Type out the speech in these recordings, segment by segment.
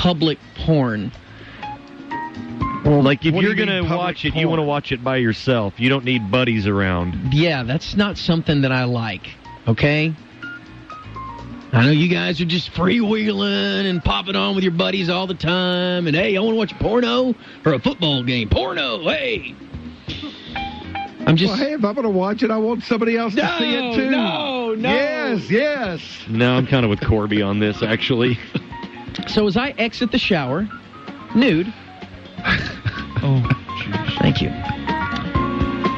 public porn. Well, like if you're going to watch it, porn? you want to watch it by yourself. You don't need buddies around. Yeah, that's not something that I like, okay? I know you guys are just freewheeling and popping on with your buddies all the time, and hey, I want to watch a porno or a football game. Porno, hey! I'm just... Well, hey, if I'm going to watch it, I want somebody else to see it, too. No. Yes. No, I'm kind of with Corby on this, actually. So as I exit the shower, nude... Oh, jeez. Thank you.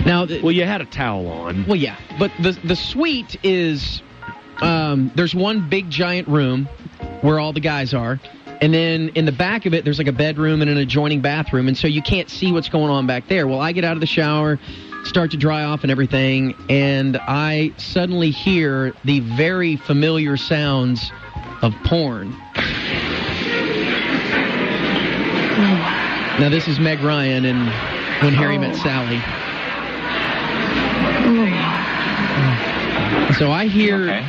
Now, well, you had a towel on. Well, yeah, but the suite is there's one big giant room where all the guys are, and then in the back of it there's like a bedroom and an adjoining bathroom, and so you can't see what's going on back there. Well, I get out of the shower, start to dry off and everything, and I suddenly hear the very familiar sounds of porn. Now, this is Meg Ryan and When Harry Met Sally. So I hear... Okay.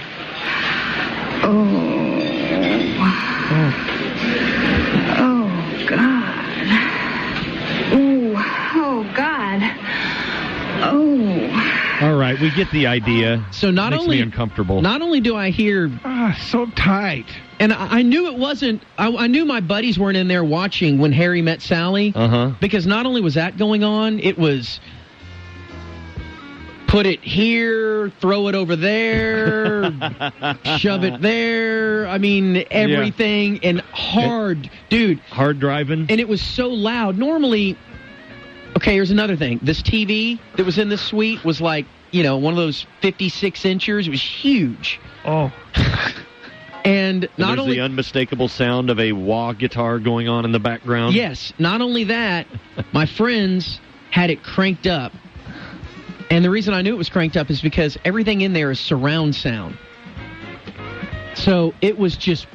Oh, God. Oh. All right, we get the idea. So not Makes only me uncomfortable. Not only do I hear... so tight. And I knew it wasn't... I knew my buddies weren't in there watching When Harry Met Sally. Uh-huh. Because not only was that going on, it was... Put it here, throw it over there, shove it there. I mean, everything. And hard, dude. Hard driving. And it was so loud. Normally... Okay, here's another thing. This TV that was in this suite was like, one of those 56 inchers. It was huge. Oh. And not there's only the unmistakable sound of a wah guitar going on in the background. Yes, not only that, my friends had it cranked up. And the reason I knew it was cranked up is because everything in there is surround sound. So it was just...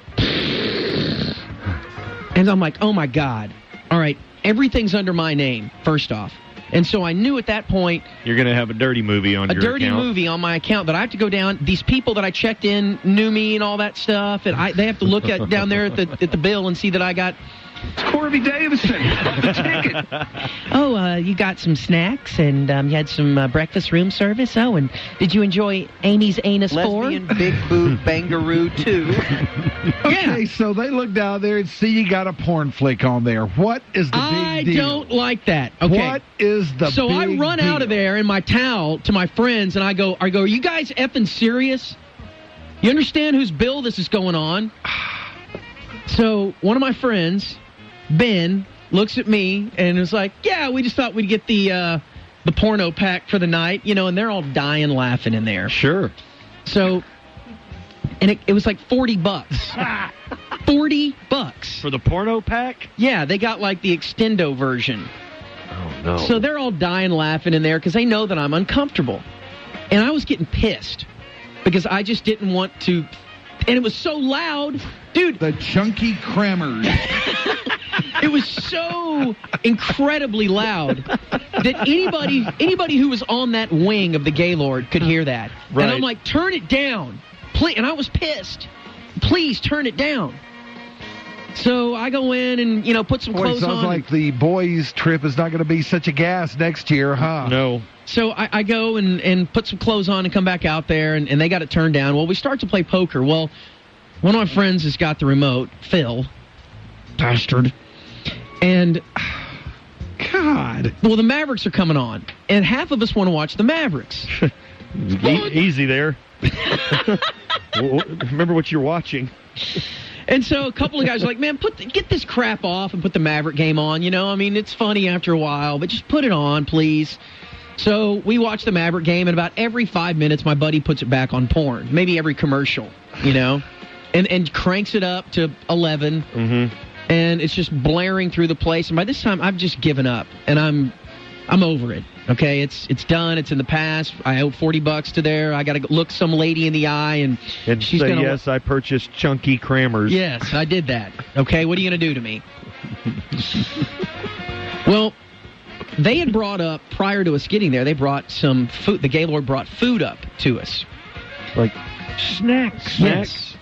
And I'm like, oh my God. All right, everything's under my name, first off. And so I knew at that point... You're going to have a dirty movie on your account. A dirty movie on my account that I have to go down. These people that I checked in knew me and all that stuff. And they have to look at down there at the bill and see that I got... It's Corby Davison. The ticket. Oh, you got some snacks and you had some breakfast room service. Oh, and did you enjoy Amy's Anus 4? Lesbian Big Boob Bangaroo 2. Okay, so they look down there and see you got a porn flick on there. What is the big deal? I don't like that. Okay. What is the So big I run deal? out of there in my towel to my friends and I go, are you guys effing serious? You understand whose bill this is going on? So one of my friends... Ben looks at me and is like, yeah, we just thought we'd get the porno pack for the night, and they're all dying laughing in there. Sure. So, and it was like $40. $40. For the porno pack? Yeah, they got like the extendo version. Oh, no. So they're all dying laughing in there because they know that I'm uncomfortable. And I was getting pissed because I just didn't want to... And it was so loud. Dude. The chunky crammers. It was so incredibly loud that anybody who was on that wing of the Gaylord could hear that. Right. And I'm like, turn it down. Please. And I was pissed. Please turn it down. So I go in and, put some clothes on. Sounds like the boys' trip is not going to be such a gas next year, huh? No. So I go and put some clothes on and come back out there, and they got it turned down. Well, we start to play poker. Well, one of my friends has got the remote, Phil. Bastard. And, God. Well, the Mavericks are coming on, and half of us want to watch the Mavericks. Easy there. Remember what you're watching. And so a couple of guys are like, man, get this crap off and put the Maverick game on. I mean, it's funny after a while, but just put it on, please. So we watch the Maverick game, and about every 5 minutes, my buddy puts it back on porn. Maybe every commercial, and cranks it up to 11. Mm-hmm. And it's just blaring through the place. And by this time, I've just given up, and I'm over it. Okay, it's done. It's in the past. I owe $40 to there. I got to look some lady in the eye, and she's say, gonna... yes, I purchased chunky crammers. Yes, I did that. Okay, what are you going to do to me? Well, they had brought up, prior to us getting there, they brought some food. The Gaylord brought food up to us. Like snacks. Yes.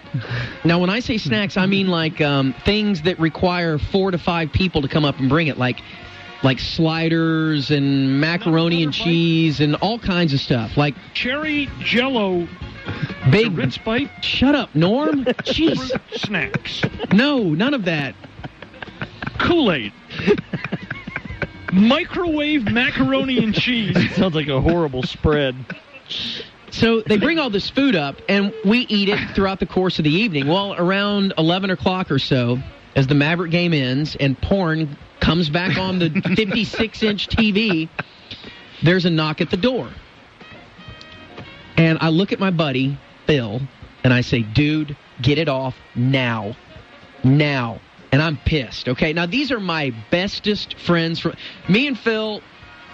Now, when I say snacks, I mean like things that require 4 to 5 people to come up and bring it, like sliders and macaroni and cheese and all kinds of stuff, like cherry Jello. Big Ritz bite. Shut up, Norm. Jeez. Snacks. No, none of that. Kool-Aid. Microwave macaroni and cheese. Sounds like a horrible spread. So they bring all this food up, and we eat it throughout the course of the evening. Well, around 11 o'clock or so, as the Maverick game ends and porn comes back on the 56-inch TV, there's a knock at the door. And I look at my buddy, Phil, and I say, dude, get it off now. Now. And I'm pissed, okay? Now, these are my bestest friends. Me and Phil,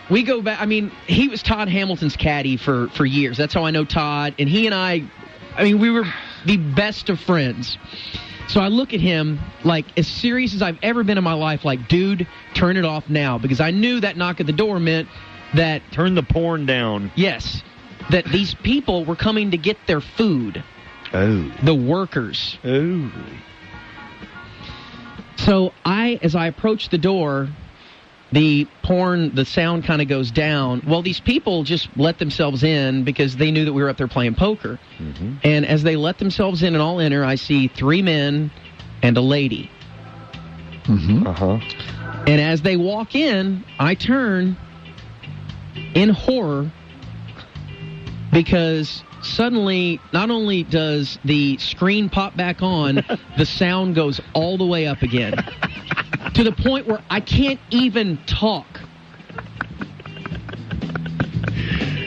we go back. I mean, he was Todd Hamilton's caddy for years. That's how I know Todd. And he and I mean, we were the best of friends. So I look at him, like, as serious as I've ever been in my life, like, dude, turn it off now. Because I knew that knock at the door meant that... Turn the porn down. Yes. That these people were coming to get their food. Oh. The workers. Oh. So as I approach the door, the sound kind of goes down. Well, these people just let themselves in because they knew that we were up there playing poker. Mm-hmm. And as they let themselves in and all enter, I see 3 men and a lady. Mm-hmm. Uh-huh. And as they walk in, I turn in horror because suddenly, not only does the screen pop back on, the sound goes all the way up again. To the point where I can't even talk.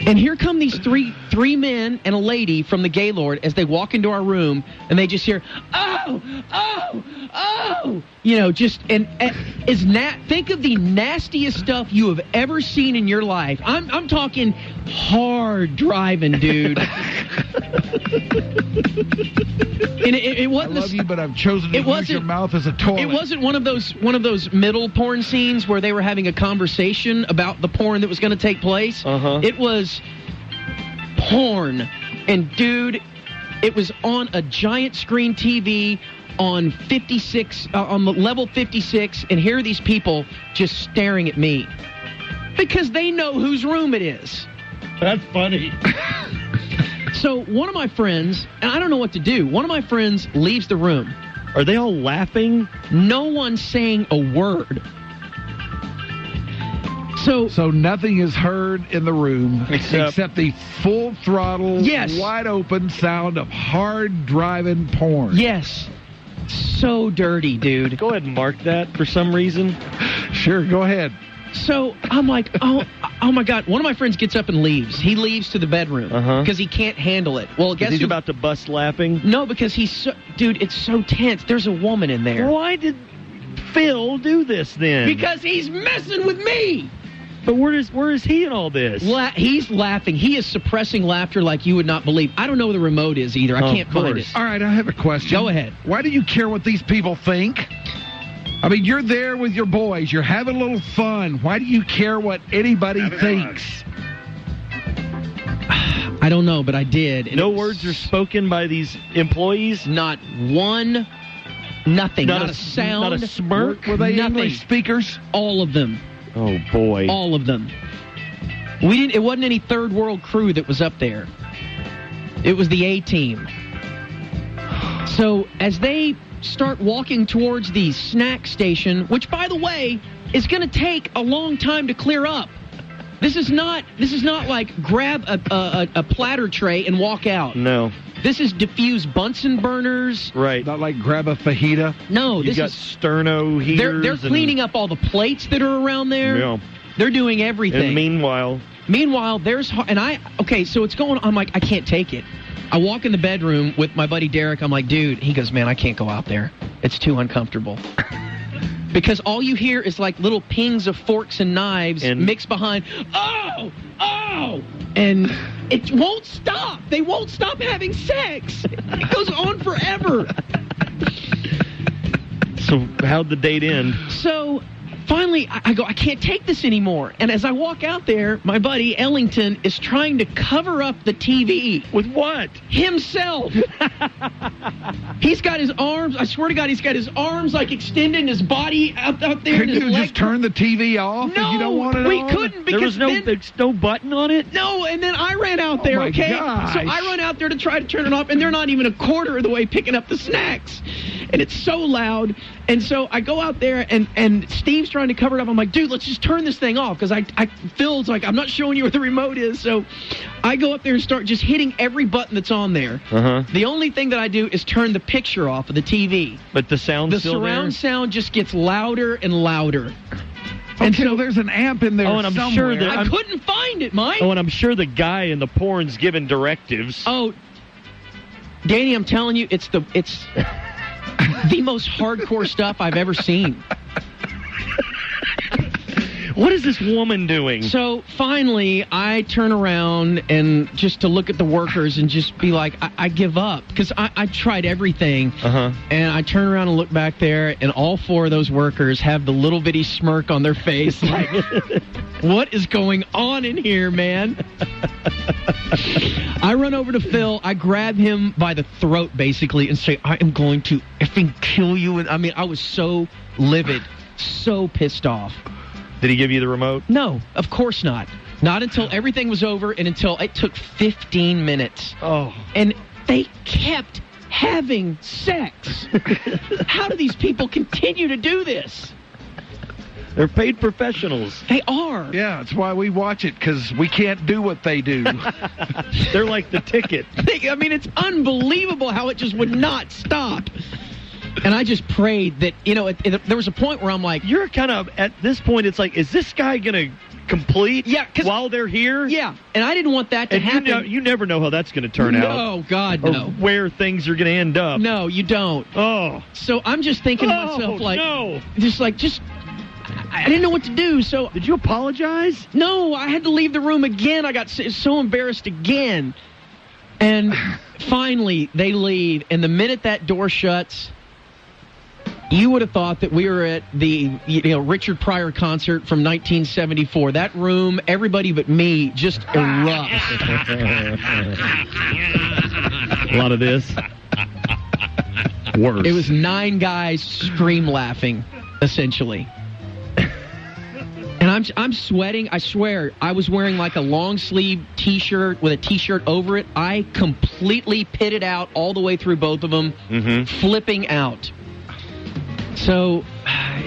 And here come these three men and a lady from the Gaylord as they walk into our room, and they just hear, oh, oh, oh, just, think of the nastiest stuff you have ever seen in your life. I'm talking hard driving, dude. And it wasn't. I love you, but I've chosen to use your mouth as a toilet. It wasn't one of those middle porn scenes where they were having a conversation about the porn that was going to take place. Uh-huh. It was porn, and dude, it was on a giant screen TV on 56 on the level 56, and here are these people just staring at me because they know whose room it is. That's funny. So one of my friends, and I don't know what to do, one of my friends leaves the room. Are they all laughing? No one's saying a word. So nothing is heard in the room except the full throttle, wide open sound of hard driving porn. Yes. So dirty, dude. Go ahead and mark that for some reason. Sure, go ahead. So I'm like, oh my God. One of my friends gets up and leaves. He leaves to the bedroom because he can't handle it. Well, guess he's about to bust laughing? No, because dude, it's so tense. There's a woman in there. Why did Phil do this then? Because he's messing with me. But where is he in all this? He's laughing. He is suppressing laughter like you would not believe. I don't know where the remote is either. I can't find it. All right, I have a question. Go ahead. Why do you care what these people think? I mean, you're there with your boys. You're having a little fun. Why do you care what anybody thinks? I don't know, but I did. No words are spoken by these employees? Not one, nothing. Not a sound. Not a smirk? Were they nothing. English speakers? All of them. Oh, boy. All of them. It wasn't any third world crew that was up there. It was the A-team. So as they start walking towards the snack station, which, by the way, is going to take a long time to clear up. This is not like grab a platter tray and walk out. No. This is diffuse Bunsen burners. Right. Not like grab a fajita. No, This got sterno heaters. They're cleaning up all the plates that are around there. Yeah. They're doing everything. And meanwhile, so it's going. I'm like, I can't take it. I walk in the bedroom with my buddy Derek. I'm like, dude. He goes, man, I can't go out there. It's too uncomfortable. Because all you hear is like little pings of forks and knives mixed behind, oh, and it won't stop. They won't stop having sex. It goes on forever. So how'd the date end? So finally, I go, I can't take this anymore. And as I walk out there, my buddy Ellington is trying to cover up the TV. With what? Himself. He's got his arms, I swear to God, he's got his arms like extended, his body out there. Couldn't you just turn the TV off if you don't want it we on? couldn't, because There's no button on it? No, and then I ran out there, my okay? gosh. So I run out there to try to turn it off, and they're not even a quarter of the way picking up the snacks. And it's so loud. And so I go out there, and Steve's trying to cover it up. I'm like, dude, let's just turn this thing off, because Phil's like, I'm not showing you where the remote is. So I go up there and start just hitting every button that's on there. Uh-huh. The only thing that I do is turn the picture off of the TV. But the sound's The still surround there? sound just gets louder and louder. And so there's an amp in there Oh, and I'm somewhere. sure that- I couldn't find it, Mike. Oh, and I'm sure the guy in the porn's giving directives. Oh, Danny, I'm telling you, it's the most hardcore stuff I've ever seen. What is this woman doing? So finally, I turn around and just to look at the workers and just be like, I give up, because I tried everything. Uh-huh. And I turn around and look back there, and all four of those workers have the little bitty smirk on their face, like, what is going on in here, man? I run over to Phil. I grab him by the throat, basically, and say, I am going to effing kill you. And I mean, I was so livid, so pissed off. Did he give you the remote? No, of course not. Not until everything was over, and until it took 15 minutes. Oh. And they kept having sex. How do these people continue to do this? They're paid professionals. They are. Yeah, that's why we watch it, because we can't do what they do. They're like the ticket. I mean, it's unbelievable how it just would not stop. And I just prayed that, there was a point where I'm like, You're kind of, at this point, it's like, is this guy going to complete while they're here? yeah, and I didn't want that to happen. And you never know how that's going to turn out. No, God, Or no. where things are going to end up. No, you don't. Oh. So I'm just thinking to myself, like, no. I didn't know what to do, so... Did you apologize? No, I had to leave the room again. I got so embarrassed again. And finally, they leave, and the minute that door shuts... You would have thought that we were at the Richard Pryor concert from 1974. That room, everybody but me, just erupts. A lot of this. Worse. It was 9 guys scream laughing, essentially. And I'm sweating. I swear, I was wearing like a long sleeve T-shirt with a T-shirt over it. I completely pitted out all the way through both of them, flipping out. So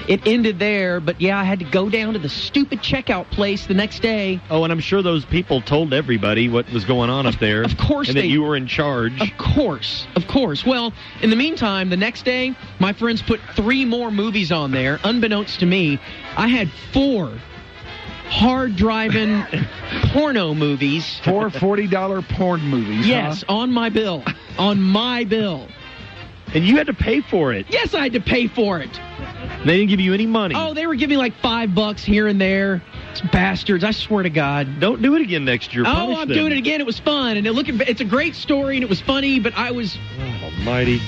it ended there, but yeah, I had to go down to the stupid checkout place the next day. Oh, and I'm sure those people told everybody what was going on up there. Of course and that you were in charge. Of course. Well, in the meantime, the next day, my friends put 3 more movies on there. Unbeknownst to me, I had 4 hard-driving porno movies. 4 $40 porn movies, Yes, huh? on my bill. On my bill. And you had to pay for it. Yes, I had to pay for it. They didn't give you any money. Oh, they were giving like $5 here and there. It's bastards, I swear to God. Don't do it again next year. Oh, I'm doing it again. It was fun. And it's a great story, and it was funny, but I was... Oh, almighty.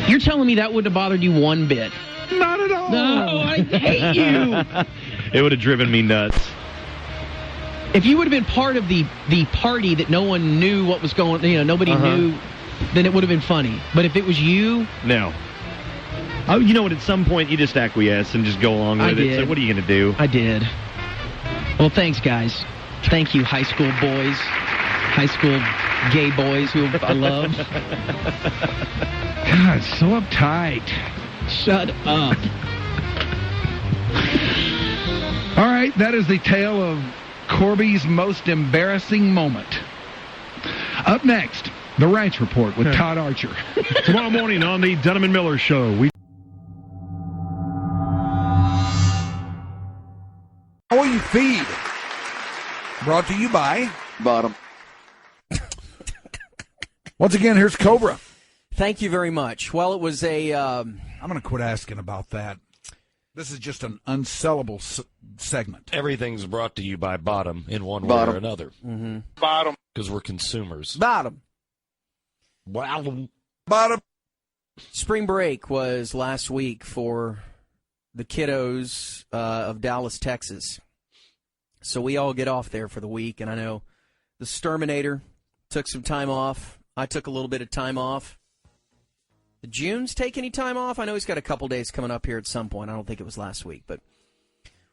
You're telling me that wouldn't have bothered you one bit? Not at all. No, I hate you. It would have driven me nuts. If you would have been part of the party that no one knew what was going on, nobody knew, then it would have been funny. But if it was you... No. Oh, you know what? At some point, you just acquiesce and just go along with it. So what are you going to do? I did. Well, thanks, guys. Thank you, high school boys. High school gay boys who I love. God, so uptight. Shut up. All right, that is the tale of Corby's most embarrassing moment. Up next, the Ranch Report with Todd Archer. Tomorrow morning on the Dunham and Miller Show. All you feed. Brought to you by Bottom. Once again, here's Cobra. Thank you very much. Well, it was I'm going to quit asking about that. This is just an unsellable segment. Everything's brought to you by Bottom in one way Bottom. or another. Mm-hmm. Bottom. Because we're consumers. Bottom. Wow. Bottom. Spring break was last week for the kiddos of Dallas, Texas. So we all get off there for the week, and I know the Sturminator took some time off. I took a little bit of time off. Did Junes take any time off? I know he's got a couple days coming up here at some point. I don't think it was last week, but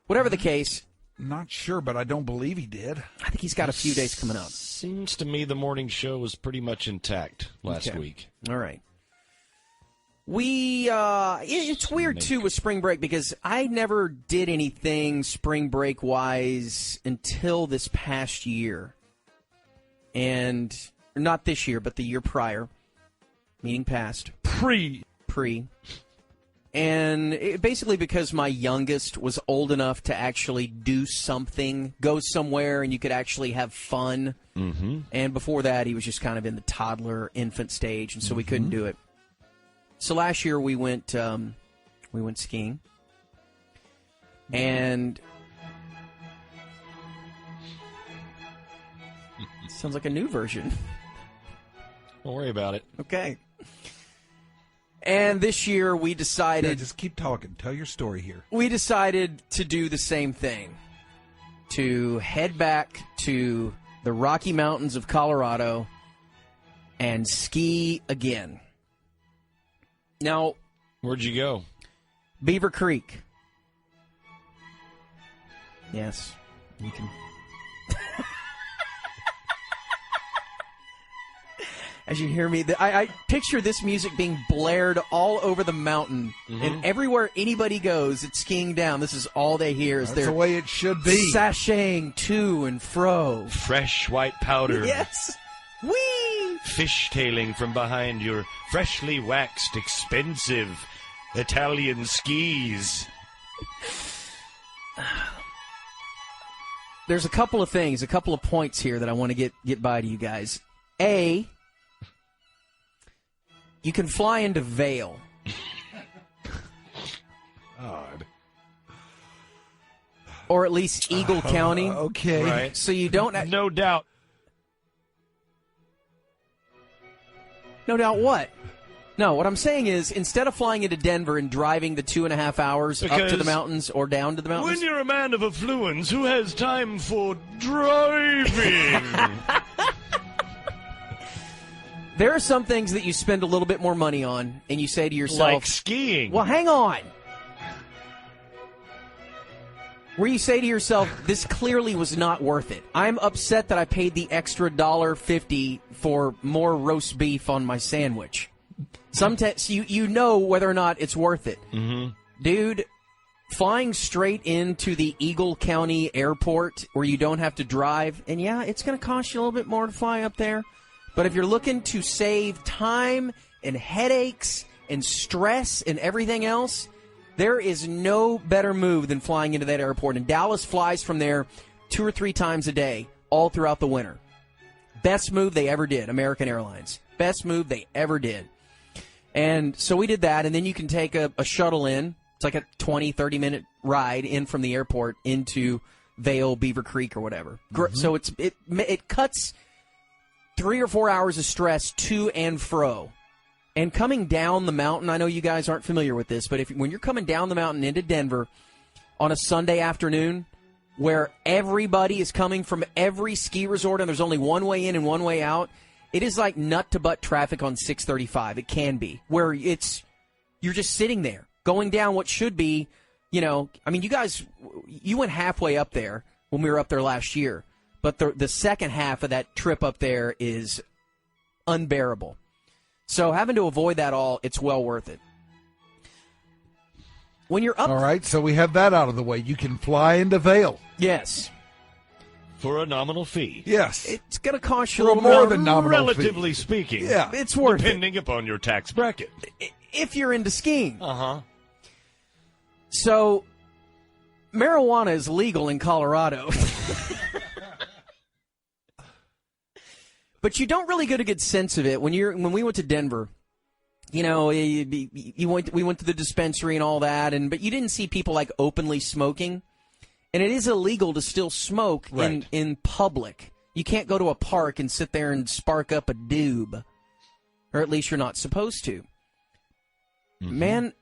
whatever the case. Not sure, but I don't believe he did. I think he's got a few days coming up. Seems to me the morning show was pretty much intact last week. All right. It's weird, too, with spring break because I never did anything spring break-wise until this past year. And not this year, but the year prior, meaning past. Pre. And basically because my youngest was old enough to actually do something, go somewhere, and you could actually have fun. Mm-hmm. And before that, he was just kind of in the toddler, infant stage, and so we couldn't do it. So last year we went skiing, and sounds like a new version. Don't worry about it. Okay. And this year we decided... Yeah, just keep talking. Tell your story here. We decided to do the same thing. To head back to the Rocky Mountains of Colorado and ski again. Now... Where'd you go? Beaver Creek. Yes. You can... As you hear me, I picture this music being blared all over the mountain, and everywhere anybody goes, it's skiing down. This is all they hear. That's the way it should be. Sashaying to and fro. Fresh white powder. Yes. Whee! Fishtailing from behind your freshly waxed, expensive Italian skis. There's a couple of things, a couple of points here that I want to get by to you guys. A, you can fly into Vail. God. Or at least Eagle County. Okay. Right. So you don't... No doubt. No doubt what? No, what I'm saying is, instead of flying into Denver and driving the 2.5 hours up to the mountains or down to the mountains... When you're a man of affluence, who has time for driving? There are some things that you spend a little bit more money on, and you say to yourself... Like skiing. Well, hang on. Where you say to yourself, this clearly was not worth it. I'm upset that I paid the extra $1.50 for more roast beef on my sandwich. Sometimes you know whether or not it's worth it. Mm-hmm. Dude, flying straight into the Eagle County Airport where you don't have to drive, and yeah, it's going to cost you a little bit more to fly up there. But if you're looking to save time and headaches and stress and everything else, there is no better move than flying into that airport. And Dallas flies from there 2 or 3 times a day, all throughout the winter. Best move they ever did, American Airlines. Best move they ever did. And so we did that, and then you can take a shuttle in. It's like a 20, 30-minute ride in from the airport into Vail, Beaver Creek, or whatever. Mm-hmm. So it cuts 3 or 4 hours of stress to and fro. And coming down the mountain, I know you guys aren't familiar with this, but when you're coming down the mountain into Denver on a Sunday afternoon where everybody is coming from every ski resort and there's only one way in and one way out, it is like nut-to-butt traffic on 635. It can be, where you're just sitting there going down what should be, you guys, you went halfway up there when we were up there last year. But the second half of that trip up there is unbearable. So having to avoid that all, it's well worth it. When you're up... All right, so we have that out of the way. You can fly into Vail. Yes. For a nominal fee. Yes. It's going to cost you For a little more more than nominal relatively fee. Speaking. Yeah. It's worth depending upon your tax bracket. If you're into skiing. Uh-huh. So, marijuana is legal in Colorado. But you don't really get a good sense of it when we went to Denver. We went to the dispensary and all that, but you didn't see people like openly smoking. And it is illegal to still smoke in public. You can't go to a park and sit there and spark up a doob, or at least you're not supposed to. Mm-hmm. Man,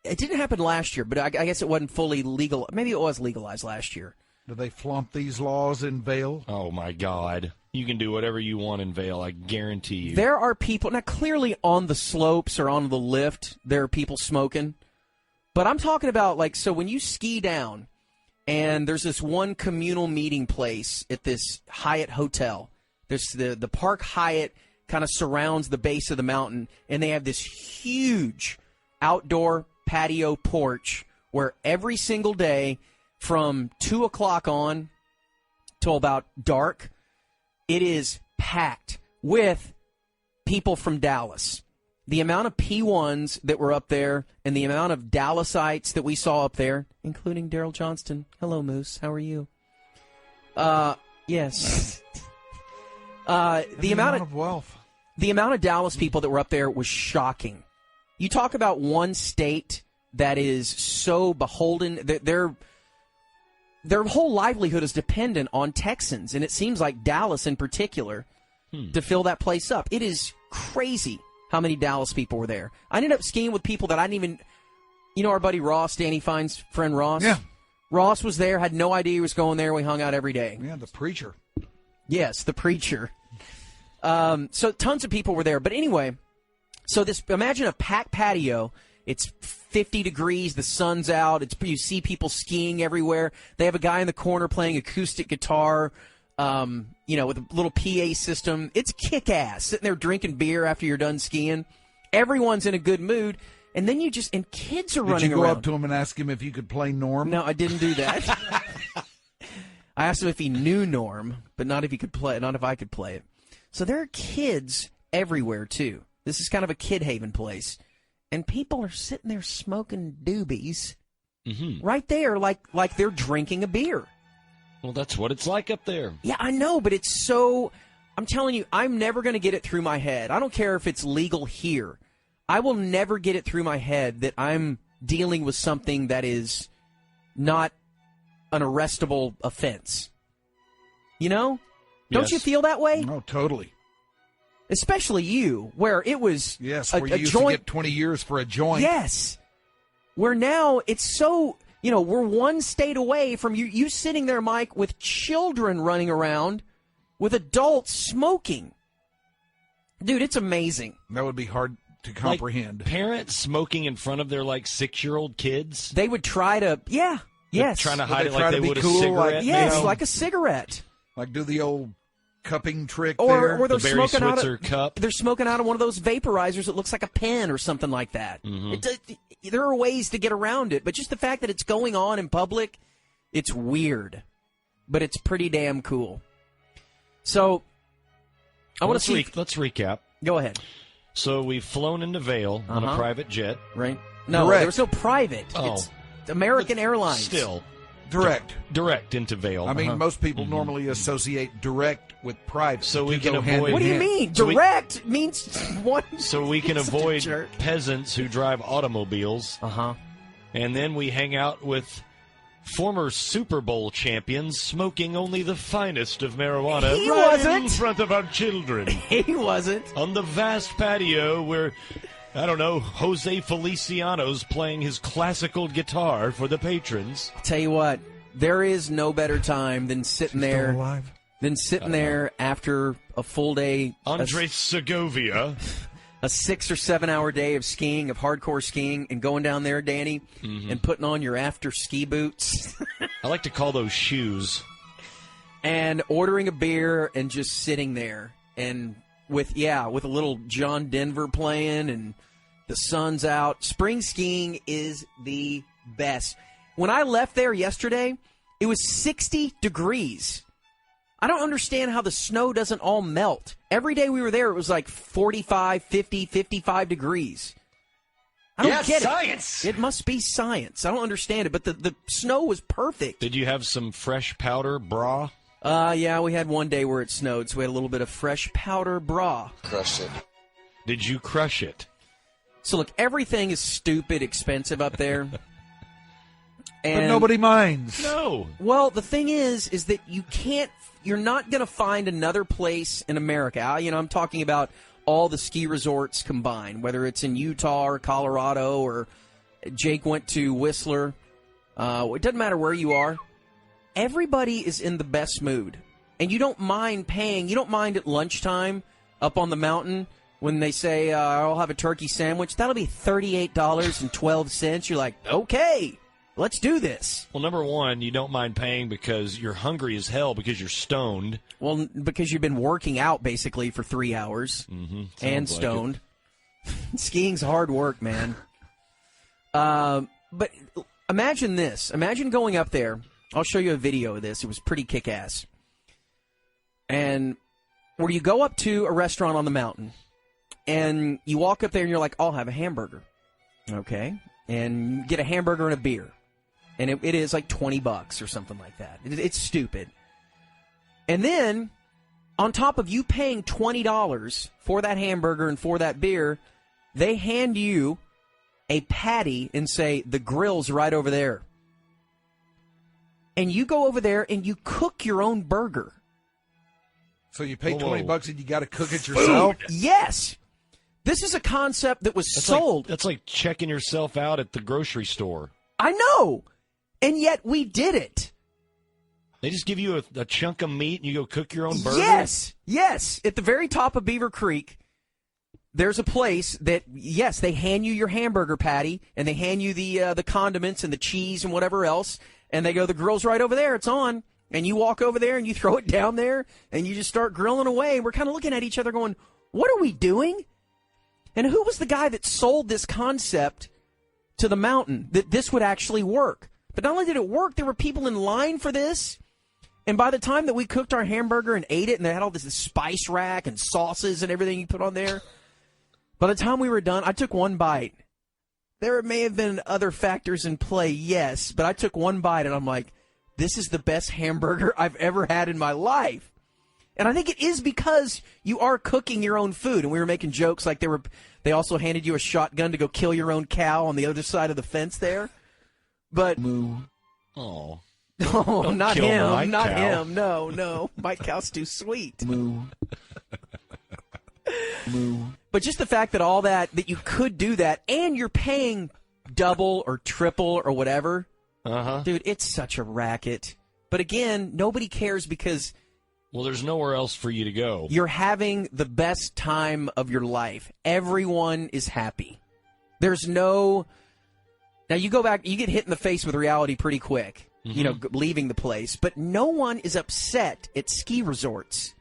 It didn't happen last year, but I guess it wasn't fully legal. Maybe it was legalized last year. Do they flaunt these laws in Vail? Oh, my God. You can do whatever you want in Vail, I guarantee you. There are people, now clearly on the slopes or on the lift, there are people smoking. But I'm talking about, like, so when you ski down, and there's this one communal meeting place at this Hyatt hotel. There's the Park Hyatt kind of surrounds the base of the mountain, and they have this huge outdoor patio porch where every single day from 2 o'clock on till about dark, it is packed with people from Dallas. The amount of P1s that were up there and the amount of Dallasites that we saw up there, including Daryl Johnston. Hello, Moose. How are you? Yes. The amount of wealth. The amount of Dallas people that were up there was shocking. You talk about one state that is so beholden, their whole livelihood is dependent on Texans, and it seems like Dallas in particular to fill that place up. It is crazy how many Dallas people were there. I ended up skiing with people that I didn't even, our buddy Ross, Danny Fine's friend Ross. Yeah. Ross was there, had no idea he was going there. We hung out every day. Yeah, the preacher. Yes, the preacher. So tons of people were there. But anyway, imagine a packed patio. It's 50 degrees. The sun's out. You see people skiing everywhere. They have a guy in the corner playing acoustic guitar, with a little PA system. It's kick-ass, sitting there drinking beer after you're done skiing. Everyone's in a good mood. And then and kids are running around. Did you go up to him and ask him if you could play Norm? No, I didn't do that. I asked him if he knew Norm, but not if I could play it. So there are kids everywhere, too. This is kind of a kid haven place. And people are sitting there smoking doobies right there like they're drinking a beer. Well, that's what it's like up there. Yeah, I know, but it's so... I'm telling you, I'm never going to get it through my head. I don't care if it's legal here. I will never get it through my head that I'm dealing with something that is not an arrestable offense. You know? Don't Yes. you feel that way? No, totally. Especially you, where it was where you used to get 20 years for a joint. Yes. Where now it's so, we're one state away from you sitting there, Mike, with children running around, with adults smoking. Dude, it's amazing. That would be hard to comprehend. Like parents smoking in front of their 6-year-old kids. They would try to, yes. Trying to Would hide they it try like to they be would cool, a cigarette. like, Yes, like a cigarette. Like do the old cupping trick Or there. they're The Barry smoking out Switzer of cup. They're smoking out of one of those vaporizers that looks like a pen or something like that. There are ways to get around it, but just the fact that it's going on in public, it's weird, but it's pretty damn cool. So I want to see. Let's recap. Go ahead. So we've flown into Vail on a private jet. Right? No, Direct. there was no private. Oh. It's American Airlines. Still. Direct into Vail. I mean, most people normally associate direct with private. So we Two can go hand avoid- in What do you hand. mean? So we- Direct means one. So we can You're such a avoid jerk. peasants who drive automobiles. And then we hang out with former Super Bowl champions smoking only the finest of marijuana He right wasn't. in front of our children. He wasn't. On the vast patio where, I don't know, Jose Feliciano's playing his classical guitar for the patrons. Tell you what, there is no better time than sitting there. Still alive? There after a full day, Andres Segovia. a 6 or 7 hour day of skiing, of hardcore skiing, and going down there, Danny, and putting on your after ski boots. I like to call those shoes. And ordering a beer and just sitting there. And with a little John Denver playing and the sun's out. Spring skiing is the best. When I left there yesterday, it was 60 degrees. I don't understand how the snow doesn't all melt. Every day we were there, it was like 45, 50, 55 degrees. I don't get science. it. It must be science. I don't understand it, but the snow was perfect. Did you have some fresh powder, bra? Yeah, we had one day where it snowed, so we had a little bit of fresh powder bra. Crush it. Did you crush it? So look, everything is stupid expensive up there. And, But nobody minds. No. Well, the thing is that you're not going to find another place in America. I'm talking about all the ski resorts combined, whether it's in Utah or Colorado or Jake went to Whistler. It doesn't matter where you are. Everybody is in the best mood. And you don't mind paying. You don't mind at lunchtime up on the mountain when they say, I'll have a turkey sandwich. That'll be $38.12. You're like, okay, let's do this. Well, number one, you don't mind paying because you're hungry as hell because you're stoned. Well, because you've been working out basically for 3 hours and stoned. Skiing's hard work, man. But imagine this. Imagine going up there. I'll show you a video of this. It was pretty kick-ass. And where you go up to a restaurant on the mountain, and you walk up there and you're like, I'll have a hamburger. Okay. And you get a hamburger and a beer. And it is like $20 or something like that. It's stupid. And then, on top of you paying $20 for that hamburger and for that beer, they hand you a patty and say, the grill's right over there. And you go over there and you cook your own burger. So you pay $20 and you got to cook it yourself? Yes. This is a concept that was sold. That's like checking yourself out at the grocery store. I know. And yet we did it. They just give you a chunk of meat and you go cook your own burger? Yes. Yes. At the very top of Beaver Creek, there's a place that, yes, they hand you your hamburger patty and they hand you the condiments and the cheese and whatever else. And they go, the grill's right over there. It's on. And you walk over there and you throw it down there and you just start grilling away. And we're kind of looking at each other going, what are we doing? And who was the guy that sold this concept to the mountain, that this would actually work? But not only did it work, there were people in line for this. And by the time that we cooked our hamburger and ate it, and they had all this spice rack and sauces and everything you put on there, by the time we were done, I took one bite. There may have been other factors in play, yes, but I took one bite and I'm like, this is the best hamburger I've ever had in my life. And I think it is because you are cooking your own food. And we were making jokes like they also handed you a shotgun to go kill your own cow on the other side of the fence there. But oh, no, don't not kill him, my not cow. him. No, my cow's too sweet. Moo. But just the fact that all that you could do that, and you're paying double or triple or whatever, dude, it's such a racket. But again, nobody cares because, well, there's nowhere else for you to go. You're having the best time of your life. Everyone is happy. There's no. Now you go back, you get hit in the face with reality pretty quick. You know, leaving the place. But no one is upset at ski resorts.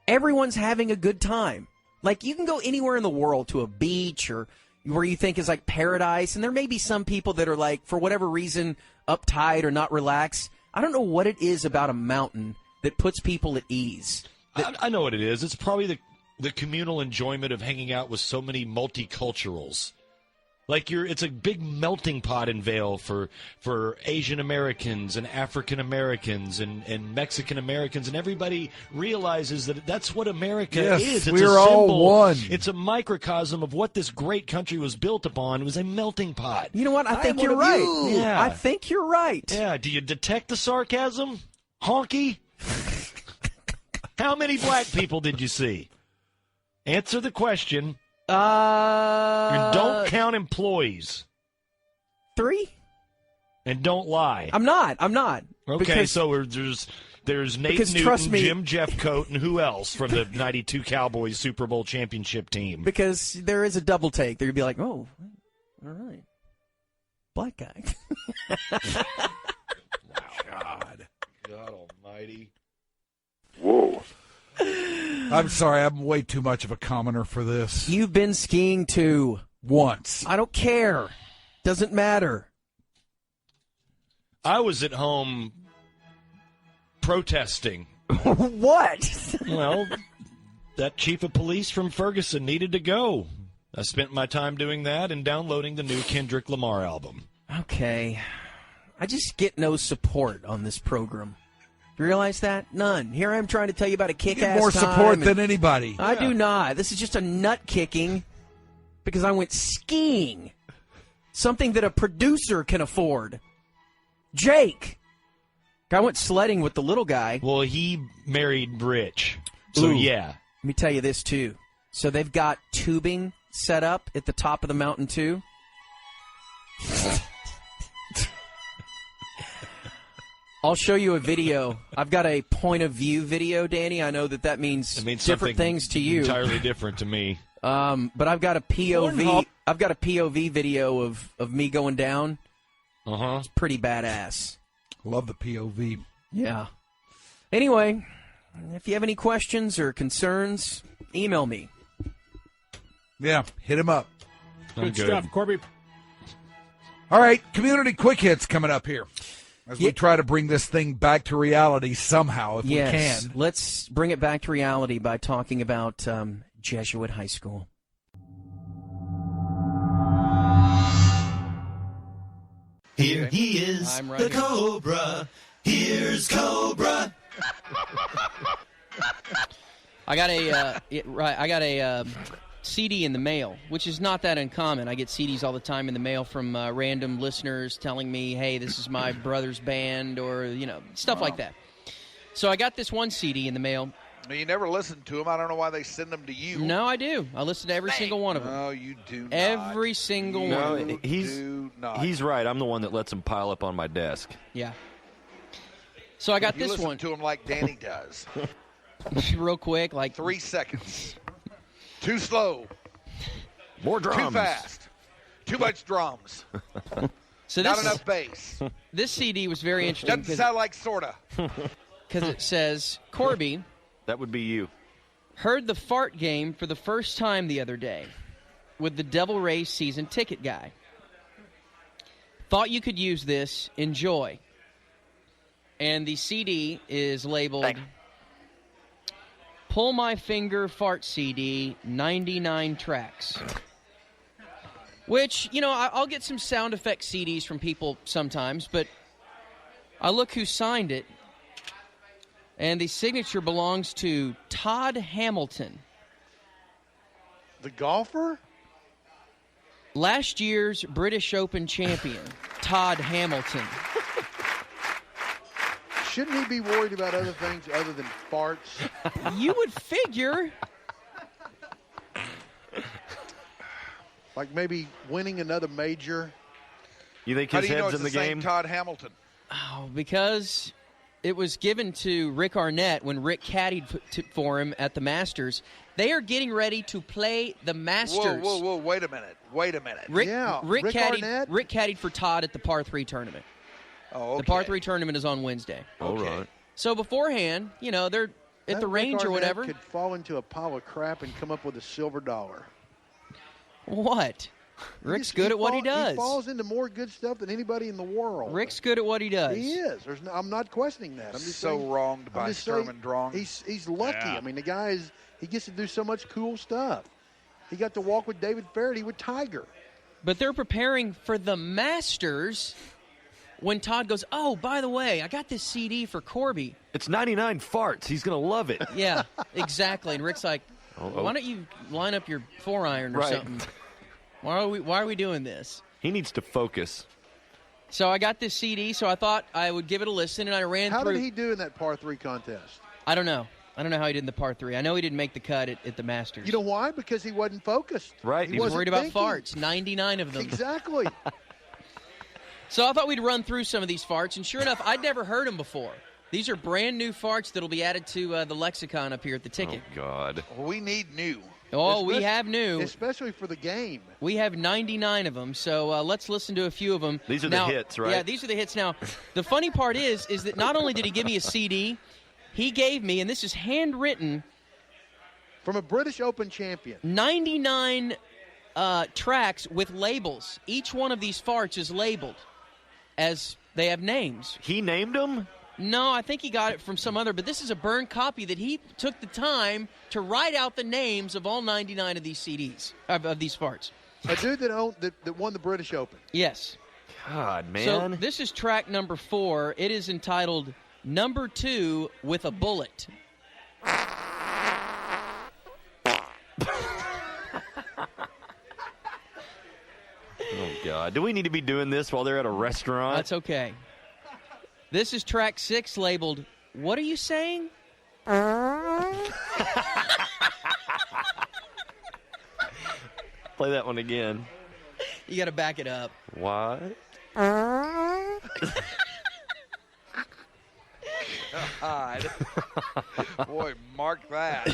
Everyone's having a good time. Like, you can go anywhere in the world to a beach or where you think is like paradise, and there may be some people that are like, for whatever reason, uptight or not relaxed. I don't know what it is about a mountain that puts people at ease. I know what it is. It's probably the communal enjoyment of hanging out with so many multiculturals. Like it's a big melting pot in Vail for Asian Americans and African Americans and Mexican Americans, and everybody realizes that that's what America is. It's we're a symbol. all one. It's a microcosm of what this great country was built upon. It was a melting pot. You know what? I think you're right. Yeah. I think you're right. Yeah. Do you detect the sarcasm? Honky? How many black people did you see? Answer the question. And don't count employees. 3? And don't lie. I'm not. Okay, because, so there's Nate Newton, trust me, Jim Jeffcoat, and who else from the 92 Cowboys Super Bowl championship team? Because there is a double take. They're going to be like, oh, all right. Black guy. God almighty. Whoa. I'm sorry, I'm way too much of a commoner for this. You've been skiing too. Once. I don't care. Doesn't matter. I was at home protesting. What? Well, that chief of police from Ferguson needed to go. I spent my time doing that and downloading the new Kendrick Lamar album. Okay. I just get no support on this program. You realize that? None. Here I am trying to tell you about a kick-ass time. You get more support than anybody. I do not. This is just a nut kicking because I went skiing. Something that a producer can afford. Jake. I went sledding with the little guy. Well, he married rich. So, yeah. Let me tell you this, too. So they've got tubing set up at the top of the mountain, too. I'll show you a video. I've got a point of view video, Danny. I know that means different things to you. Entirely different to me. But I've got a POV. I've got a POV video of me going down. It's pretty badass. Love the POV. Yeah. Anyway, if you have any questions or concerns, email me. Yeah, hit him up. Good stuff, Corby. All right, community quick hits coming up here as we try to bring this thing back to reality somehow, if we can. Let's bring it back to reality by talking about Jesuit High School. Here he is, the Cobra. Here's Cobra. I got a CD in the mail, which is not that uncommon. I get CDs all the time in the mail from random listeners telling me, hey, this is my brother's band, or, stuff like that. So I got this one CD in the mail. You never listen to them. I don't know why they send them to you. No, I do. I listen to every single one of them. No, you do not. Every single one. No, he's right. I'm the one that lets them pile up on my desk. Yeah. So I got you this listen one. to them like Danny does. Real quick, like 3 seconds. Too slow. More drums. Too fast. Too much drums. So not enough bass. This CD was very interesting. Doesn't sound like sorta. Because it says, Corby. That would be you. Heard the fart game for the first time the other day with the Devil Rays season ticket guy. Thought you could use this. Enjoy. And the CD is labeled Pull My Finger Fart CD, 99 tracks. Which, I'll get some sound effect CDs from people sometimes, but I look who signed it. And the signature belongs to Todd Hamilton. The golfer? Last year's British Open champion, Todd Hamilton. Shouldn't he be worried about other things other than farts? You would figure. Like maybe winning another major. You think How his do you know head's it's in the the game? same Todd Hamilton? Oh, because it was given to Rick Arnett when Rick caddied for him at the Masters. They are getting ready to play the Masters. Whoa, wait a minute. Rick Arnett? Rick caddied for Todd at the par 3 tournament. Oh, okay. The par 3 tournament is on Wednesday. All right. So beforehand, they're at the range or whatever. Could fall into a pile of crap and come up with a silver dollar. What? Rick's good at what he does. He falls into more good stuff than anybody in the world. Rick's good at what he does. He is. I'm not questioning that. I'm just saying, wronged by Sturman Drong. He's lucky. Yeah. I mean, the guy he gets to do so much cool stuff. He got to walk with David Faraday with Tiger. But they're preparing for the Masters when Todd goes, oh, by the way, I got this CD for Corby. It's 99 farts. He's going to love it. Yeah, exactly. And Rick's like, why don't you line up your 4-iron or something? Why are we doing this? He needs to focus. So I got this CD, so I thought I would give it a listen, and I ran through. How did he do in that par 3 contest? I don't know. I don't know how he did in the par 3. I know he didn't make the cut at the Masters. You know why? Because he wasn't focused. Right. He was worried about farts. 99 of them. Exactly. So I thought we'd run through some of these farts, and sure enough, I'd never heard them before. These are brand new farts that'll be added to the lexicon up here at the ticket. Oh, God. We need new. Oh, we have new. Especially for the game. We have 99 of them, so let's listen to a few of them. These are the hits, right? Yeah, these are the hits. Now, the funny part is that not only did he give me a CD, he gave me, and this is handwritten, from a British Open champion, 99 tracks with labels. Each one of these farts is labeled as they have names. He named them? No, I think he got it from some other, but this is a burned copy that he took the time to write out the names of all 99 of these CDs, of these farts. A dude that won the British Open. Yes. God, man. So this is track number 4. It is entitled Number 2 with a Bullet. Oh, God. Do we need to be doing this while they're at a restaurant? That's okay. This is track 6 labeled, What Are You Saying? Play that one again. You got to back it up. What? God. Boy, mark that.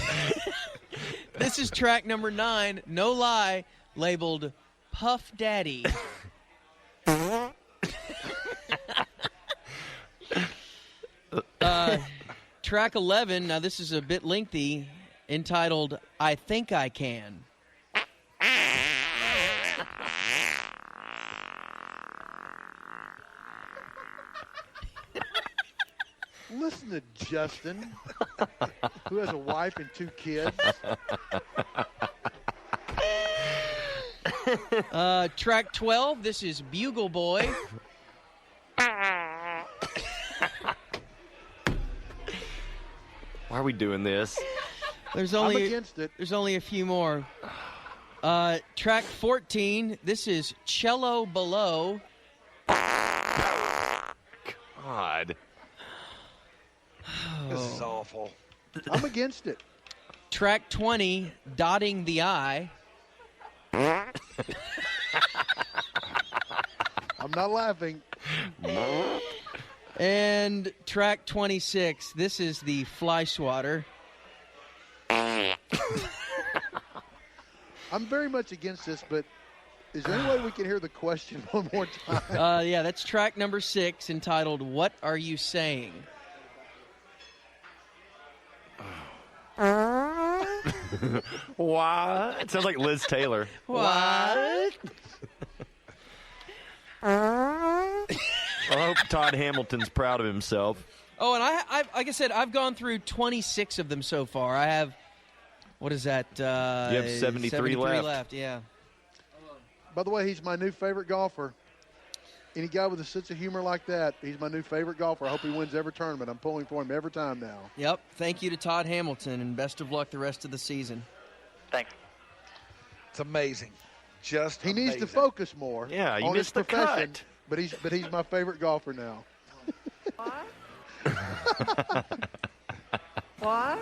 This is track number 9, no lie, labeled Puff Daddy. Track 11, now this is a bit lengthy, entitled I Think I Can. Listen to Justin, who has a wife and 2 kids. Track 12, this is Bugle Boy. Why are we doing this? I'm against it. There's only a few more. Track 14, this is Cello Below. God. This is awful. I'm against it. Track 20, Dotting the I. I'm not laughing. And track 26, this is the Fly Swatter. I'm very much against this, but is there any way we can hear the question one more time? Yeah, that's track number 6, entitled What Are You Saying? What? It sounds like Liz Taylor. What? I hope Todd Hamilton's proud of himself. Oh, and I like I said, I've gone through 26 of them so far. I have, what is that? You have 73 left. Yeah. By the way, he's my new favorite golfer. Any guy with a sense of humor like that, he's my new favorite golfer. I hope he wins every tournament. I'm pulling for him every time now. Yep. Thank you to Todd Hamilton, and best of luck the rest of the season. Thanks. It's amazing. Just he amazing. needs to focus more Yeah, you on his missed the profession. cut. But he's my favorite golfer now. What? What?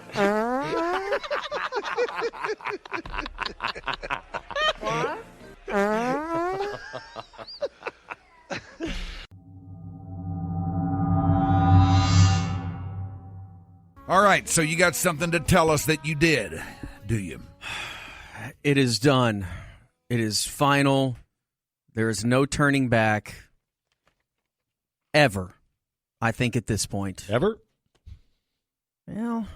All right, so you got something to tell us that you did, do you? It is done. It is final. There is no turning back. Ever. I think at this point. Ever? Well,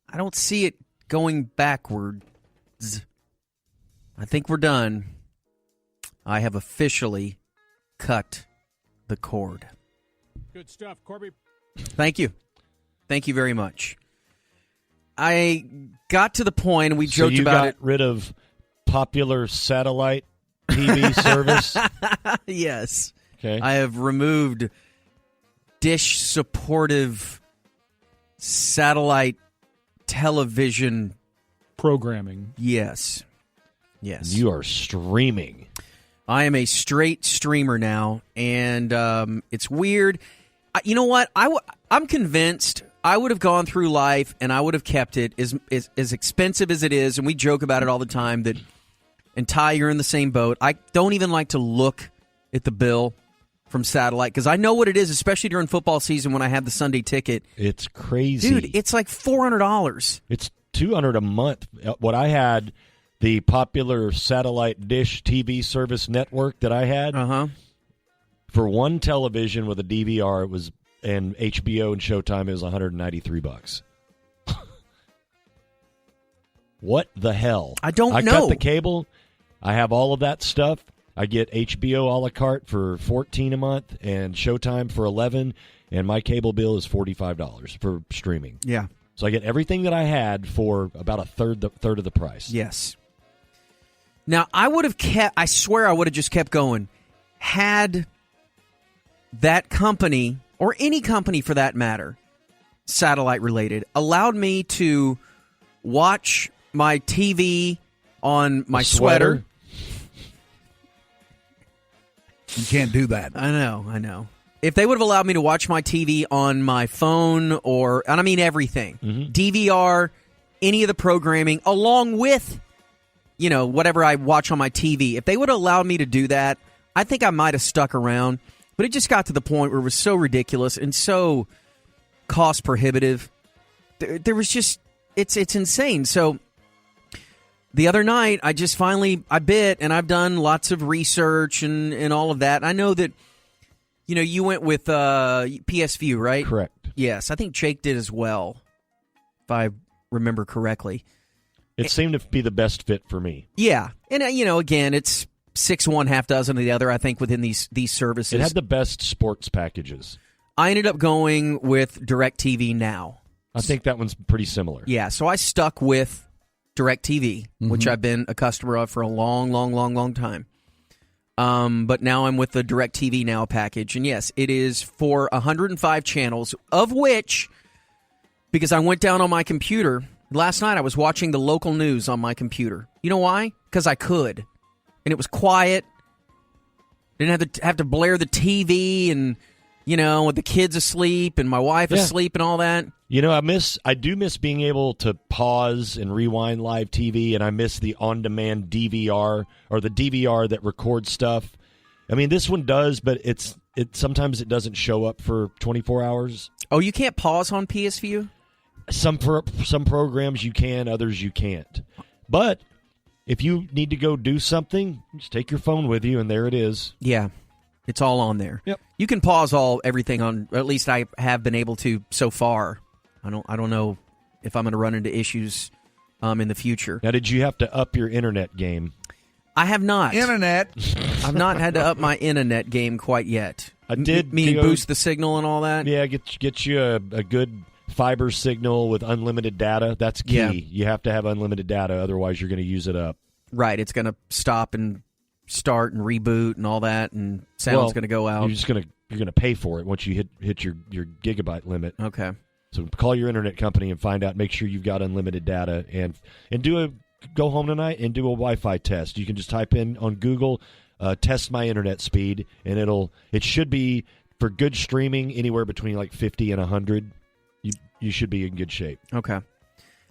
I don't see it going backwards. I think we're done. I have officially cut the cord. Good stuff, Corby. Thank you. Thank you very much. I got to the point, and we joked about it. So you got rid of popular satellite TV service? Yes. Okay. I have removed dish-supportive satellite television programming. Yes. Yes. You are streaming. I am a straight streamer now, and it's weird. You know what? I'm convinced I would have gone through life and I would have kept it as expensive as it is, and we joke about it all the time. That, and Ty, you're in the same boat. I don't even like to look at the bill from satellite because I know what it is, especially during football season when I have the Sunday ticket. It's crazy. Dude, it's like $400. It's $200 a month. What I had, the popular satellite dish TV service network that I had, for one television with a DVR, it was, and HBO and Showtime, it was $193. What the hell? I don't know. I cut the cable. I have all of that stuff. I get HBO a la carte for $14 a month and Showtime for $11, and my cable bill is $45 for streaming. Yeah. So I get everything that I had for about a third of the price. Yes. Now, I would have kept, I swear I would have just kept going. Had that company, or any company for that matter, satellite related, allowed me to watch my TV on my sweater. You can't do that. I know. If they would have allowed me to watch my TV on my phone, and I mean everything, DVR, any of the programming, along with, whatever I watch on my TV, if they would have allowed me to do that, I think I might have stuck around, but it just got to the point where it was so ridiculous and so cost prohibitive. There was just, it's insane. So the other night, I just finally, I bit, and I've done lots of research and all of that. I know that, you went with PS View, right? Correct. Yes, I think Jake did as well, if I remember correctly. It seemed to be the best fit for me. Yeah. And, again, it's 6 one, half dozen of the other, I think, within these services. It had the best sports packages. I ended up going with DirecTV Now. I think that one's pretty similar. Yeah, so I stuck with DirecTV, which I've been a customer of for a long, long, long, long time. But now I'm with the DirecTV Now package. And yes, it is for 105 channels, of which, because I went down on my computer, last night I was watching the local news on my computer. You know why? Because I could. And it was quiet. Didn't have to blare the TV and, with the kids asleep and my wife asleep and all that. I do miss being able to pause and rewind live TV, and I miss the on-demand DVR or the DVR that records stuff. I mean, this one does, but sometimes it doesn't show up for 24 hours. Oh, you can't pause on PS View? Some programs you can, others you can't. But if you need to go do something, just take your phone with you, and there it is. Yeah. It's all on there. Yep. You can pause everything on, or at least I have been able to so far. I don't know if I'm going to run into issues in the future. Now, did you have to up your internet game? I have not. Internet. I've not had to up my internet game quite yet. I did. Meaning boost the signal and all that? Yeah, get you a good fiber signal with unlimited data. That's key. Yeah. You have to have unlimited data, otherwise you're going to use it up. Right. It's going to stop and start and reboot and all that, and sound's going to go out. You're going to pay for it once you hit your gigabyte limit. Okay. So call your internet company and find out. Make sure you've got unlimited data, and go home tonight and do a Wi-Fi test. You can just type in on Google, test my internet speed, and it should be for good streaming anywhere between like 50 and 100. You should be in good shape. Okay.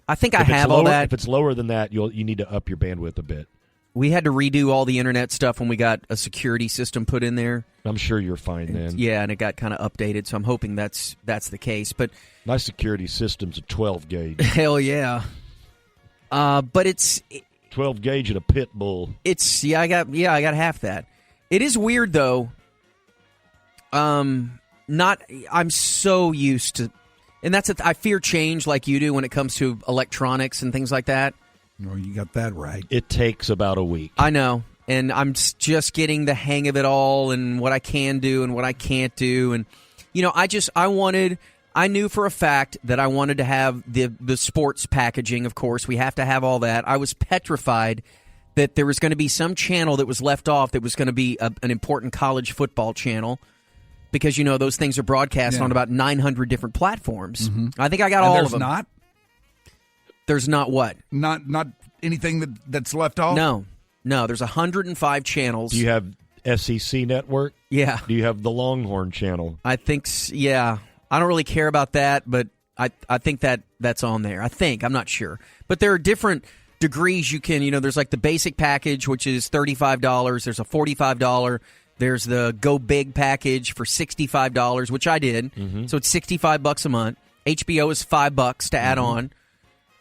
I think I have all that. If it's lower than that, you need to up your bandwidth a bit. We had to redo all the internet stuff when we got a security system put in there. I'm sure you're fine then. Yeah, and it got kind of updated, so I'm hoping that's the case. But my security system's a 12 gauge. Hell yeah. But it's 12 gauge and a pit bull. I got half that. It is weird though. I'm so used to, and I fear change like you do when it comes to electronics and things like that. Oh, you got that right. It takes about a week. I know, and I'm just getting the hang of it all and what I can do and what I can't do. And, I knew for a fact that I wanted to have the sports packaging, of course. We have to have all that. I was petrified that there was going to be some channel that was left off that was going to be an important college football channel. Because, those things are broadcast on about 900 different platforms. Mm-hmm. I think I got all of them. Not? There's not what? Not anything that's left off? No, there's 105 channels. Do you have SEC Network? Yeah. Do you have the Longhorn channel? I think, yeah. I don't really care about that, but I think that's on there. I'm not sure. But there are different degrees you can, there's like the basic package, which is $35. There's a $45. There's the Go Big package for $65, which I did. Mm-hmm. So it's $65 a month. HBO is $5 to add on.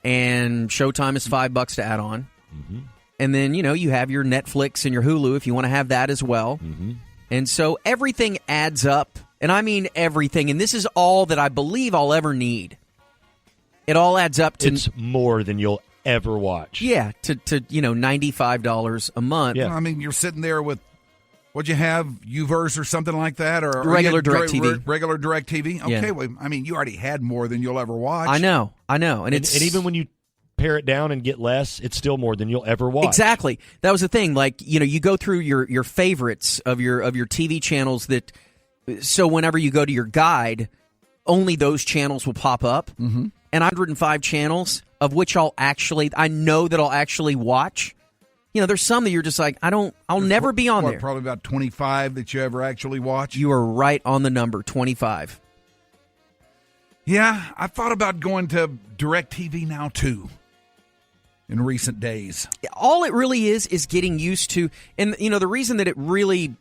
And Showtime is $5 to add on. Mm-hmm. And then, you have your Netflix and your Hulu if you want to have that as well. Mm-hmm. And so everything adds up. And I mean everything. And this is all that I believe I'll ever need. It all adds up to... It's more than you'll ever watch. Yeah, to $95 a month. Yeah. I mean, you're sitting there with... What'd you have, Uverse or something like that? Or regular DirecTV. Regular DirecTV? Okay, yeah. Well, I mean, you already had more than you'll ever watch. I know. And even when you pare it down and get less, it's still more than you'll ever watch. Exactly. That was the thing. Like, you go through your favorites of your TV channels that, so whenever you go to your guide, only those channels will pop up. Mm-hmm. And 105 channels, of which I know that I'll actually watch. There's some that you're just like, I'll never be on there. Probably about 25 that you ever actually watch. You are right on the number, 25. Yeah, I thought about going to DirecTV Now, too, in recent days. All it really is getting used to, and, the reason that it really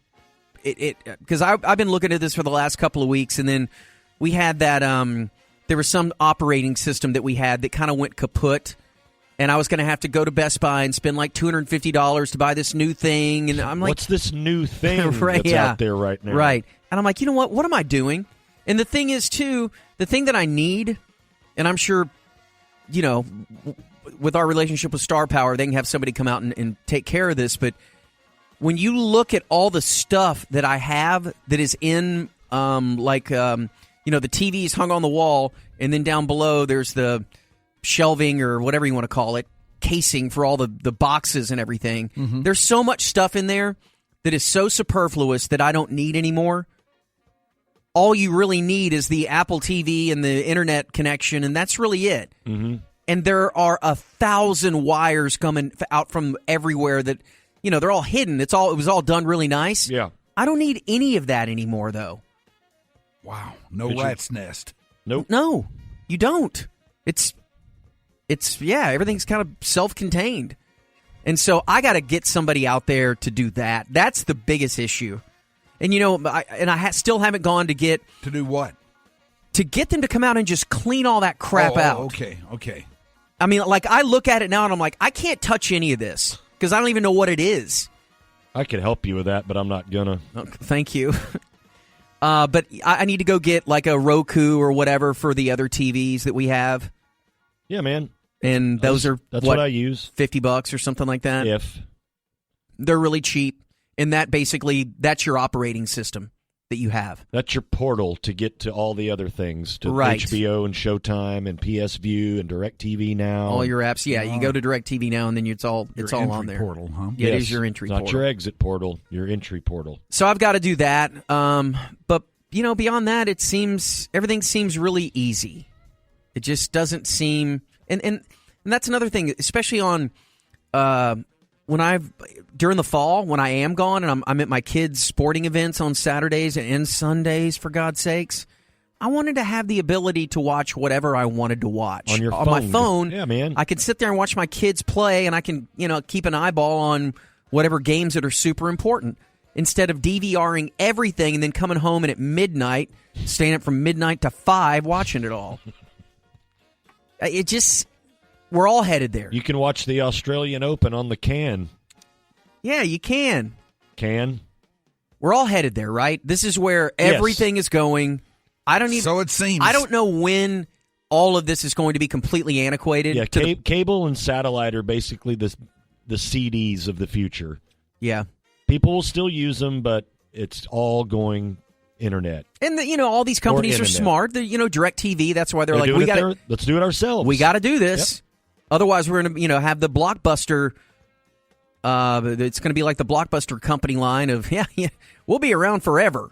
because I've been looking at this for the last couple of weeks, and then we had that there was some operating system that we had that kind of went kaput, and I was going to have to go to Best Buy and spend like $250 to buy this new thing, and I'm like, what's this new thing right, that's out there right now? Right, and I'm like, you know what am I doing? And the thing is, too, the thing that I need, and I'm sure, with our relationship with Star Power, they can have somebody come out and take care of this, but when you look at all the stuff that I have that is in, the TV's hung on the wall, and then down below there's the shelving or whatever you want to call it, casing for all the boxes and everything. Mm-hmm. There's so much stuff in there that is so superfluous that I don't need anymore. All you really need is the Apple TV and the internet connection, and that's really it. Mm-hmm. And there are 1,000 wires coming out from everywhere that... they're all hidden. It was all done really nice. Yeah. I don't need any of that anymore, though. Wow. No rat's nest. Nope. No, you don't. It's everything's kind of self-contained. And so I got to get somebody out there to do that. That's the biggest issue. And, I still haven't gone to get... To do what? To get them to come out and just clean all that crap out. Okay. I mean, like, I look at it now and I'm like, I can't touch any of this. Because I don't even know what it is. I could help you with that, but I'm not gonna. Okay, thank you. But I need to go get like a Roku or whatever for the other TVs that we have. Yeah, man. And that's what I use. $50 or something like that. If they're really cheap, and that's your operating system that you have. That's your portal to get to all the other things, to right. HBO and Showtime and PS View and DirecTV Now. All your apps, yeah. You go to DirecTV Now, and then it's all on there. Portal, huh? Yeah, yes. It is your entry portal. Not your exit portal, your entry portal. So I've got to do that. But beyond that, everything seems really easy. It just doesn't seem, and that's another thing, especially on during the fall, when I am gone and I'm at my kids' sporting events on Saturdays and Sundays, for God's sakes, I wanted to have the ability to watch whatever I wanted to watch. On your phone. On my phone, yeah, man. I can sit there and watch my kids play, and I can, keep an eyeball on whatever games that are super important, instead of DVRing everything and then coming home and at midnight, staying up from midnight to 5 watching it all. We're all headed there. You can watch the Australian Open on the can. Yeah, you can. Can. We're all headed there, right? This is where everything is going. So it seems. I don't know when all of this is going to be completely antiquated. Yeah, cable and satellite are basically the CDs of the future. Yeah. People will still use them, but it's all going internet. And all these companies are smart. DirecTV, that's why they're like, let's do it ourselves. We got to do this. Yep. Otherwise, we're going to, have the Blockbuster. It's going to be like the Blockbuster company line of, we'll be around forever.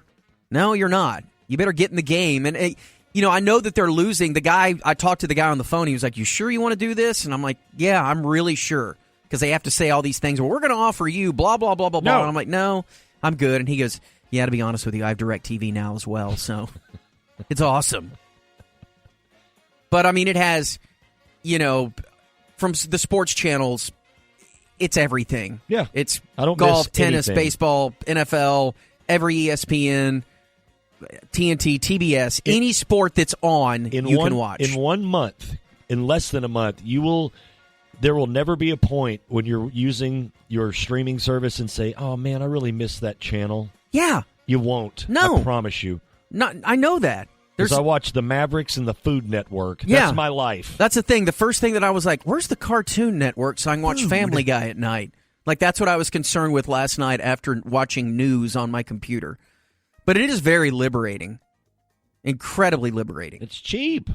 No, you're not. You better get in the game. And, I know that they're losing. I talked to the guy on the phone. He was like, you sure you want to do this? And I'm like, yeah, I'm really sure. Because they have to say all these things. Well, we're going to offer you blah, blah, blah, blah, blah. And I'm like, no, I'm good. And he goes, yeah, to be honest with you, I have DirecTV Now as well. So it's awesome. But, I mean, it has, from the sports channels, it's everything. Yeah. It's I don't golf, miss tennis, anything. Baseball, NFL, every ESPN, TNT, TBS, any sport that's on, you can watch. In 1 month, in less than a month, there will never be a point when you're using your streaming service and say, oh, man, I really miss that channel. Yeah. You won't. No. I promise you. No, I know that. Because I watch the Mavericks and the Food Network. Yeah. That's my life. That's the thing. The first thing that I was like, where's the Cartoon Network so I can watch Family Guy at night? Like, that's what I was concerned with last night after watching news on my computer. But it is very liberating. Incredibly liberating. It's cheap.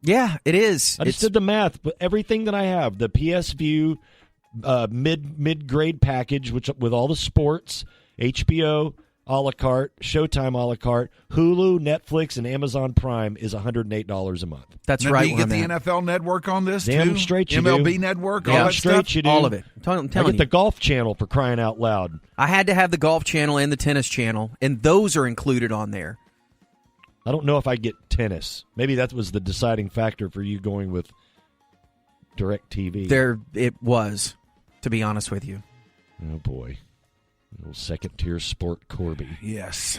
Yeah, it is. I just did the math. But everything that I have, the PS View mid-grade package, which with all the sports, HBO, a la carte, Showtime a la carte, Hulu, Netflix, and Amazon Prime is $108 a month. That's now, right. Do you get the NFL Network on this, Damn too? straight you MLB do. Network, Damn all that straight stuff? you do. All of it. I'm telling I get you. the Golf Channel, for crying out loud. I had to have the Golf Channel and the Tennis Channel, and those are included on there. I don't know if I get tennis. Maybe that was the deciding factor for you going with DirecTV. It was, to be honest with you. Oh, boy. Little second-tier sport Corby. Yes.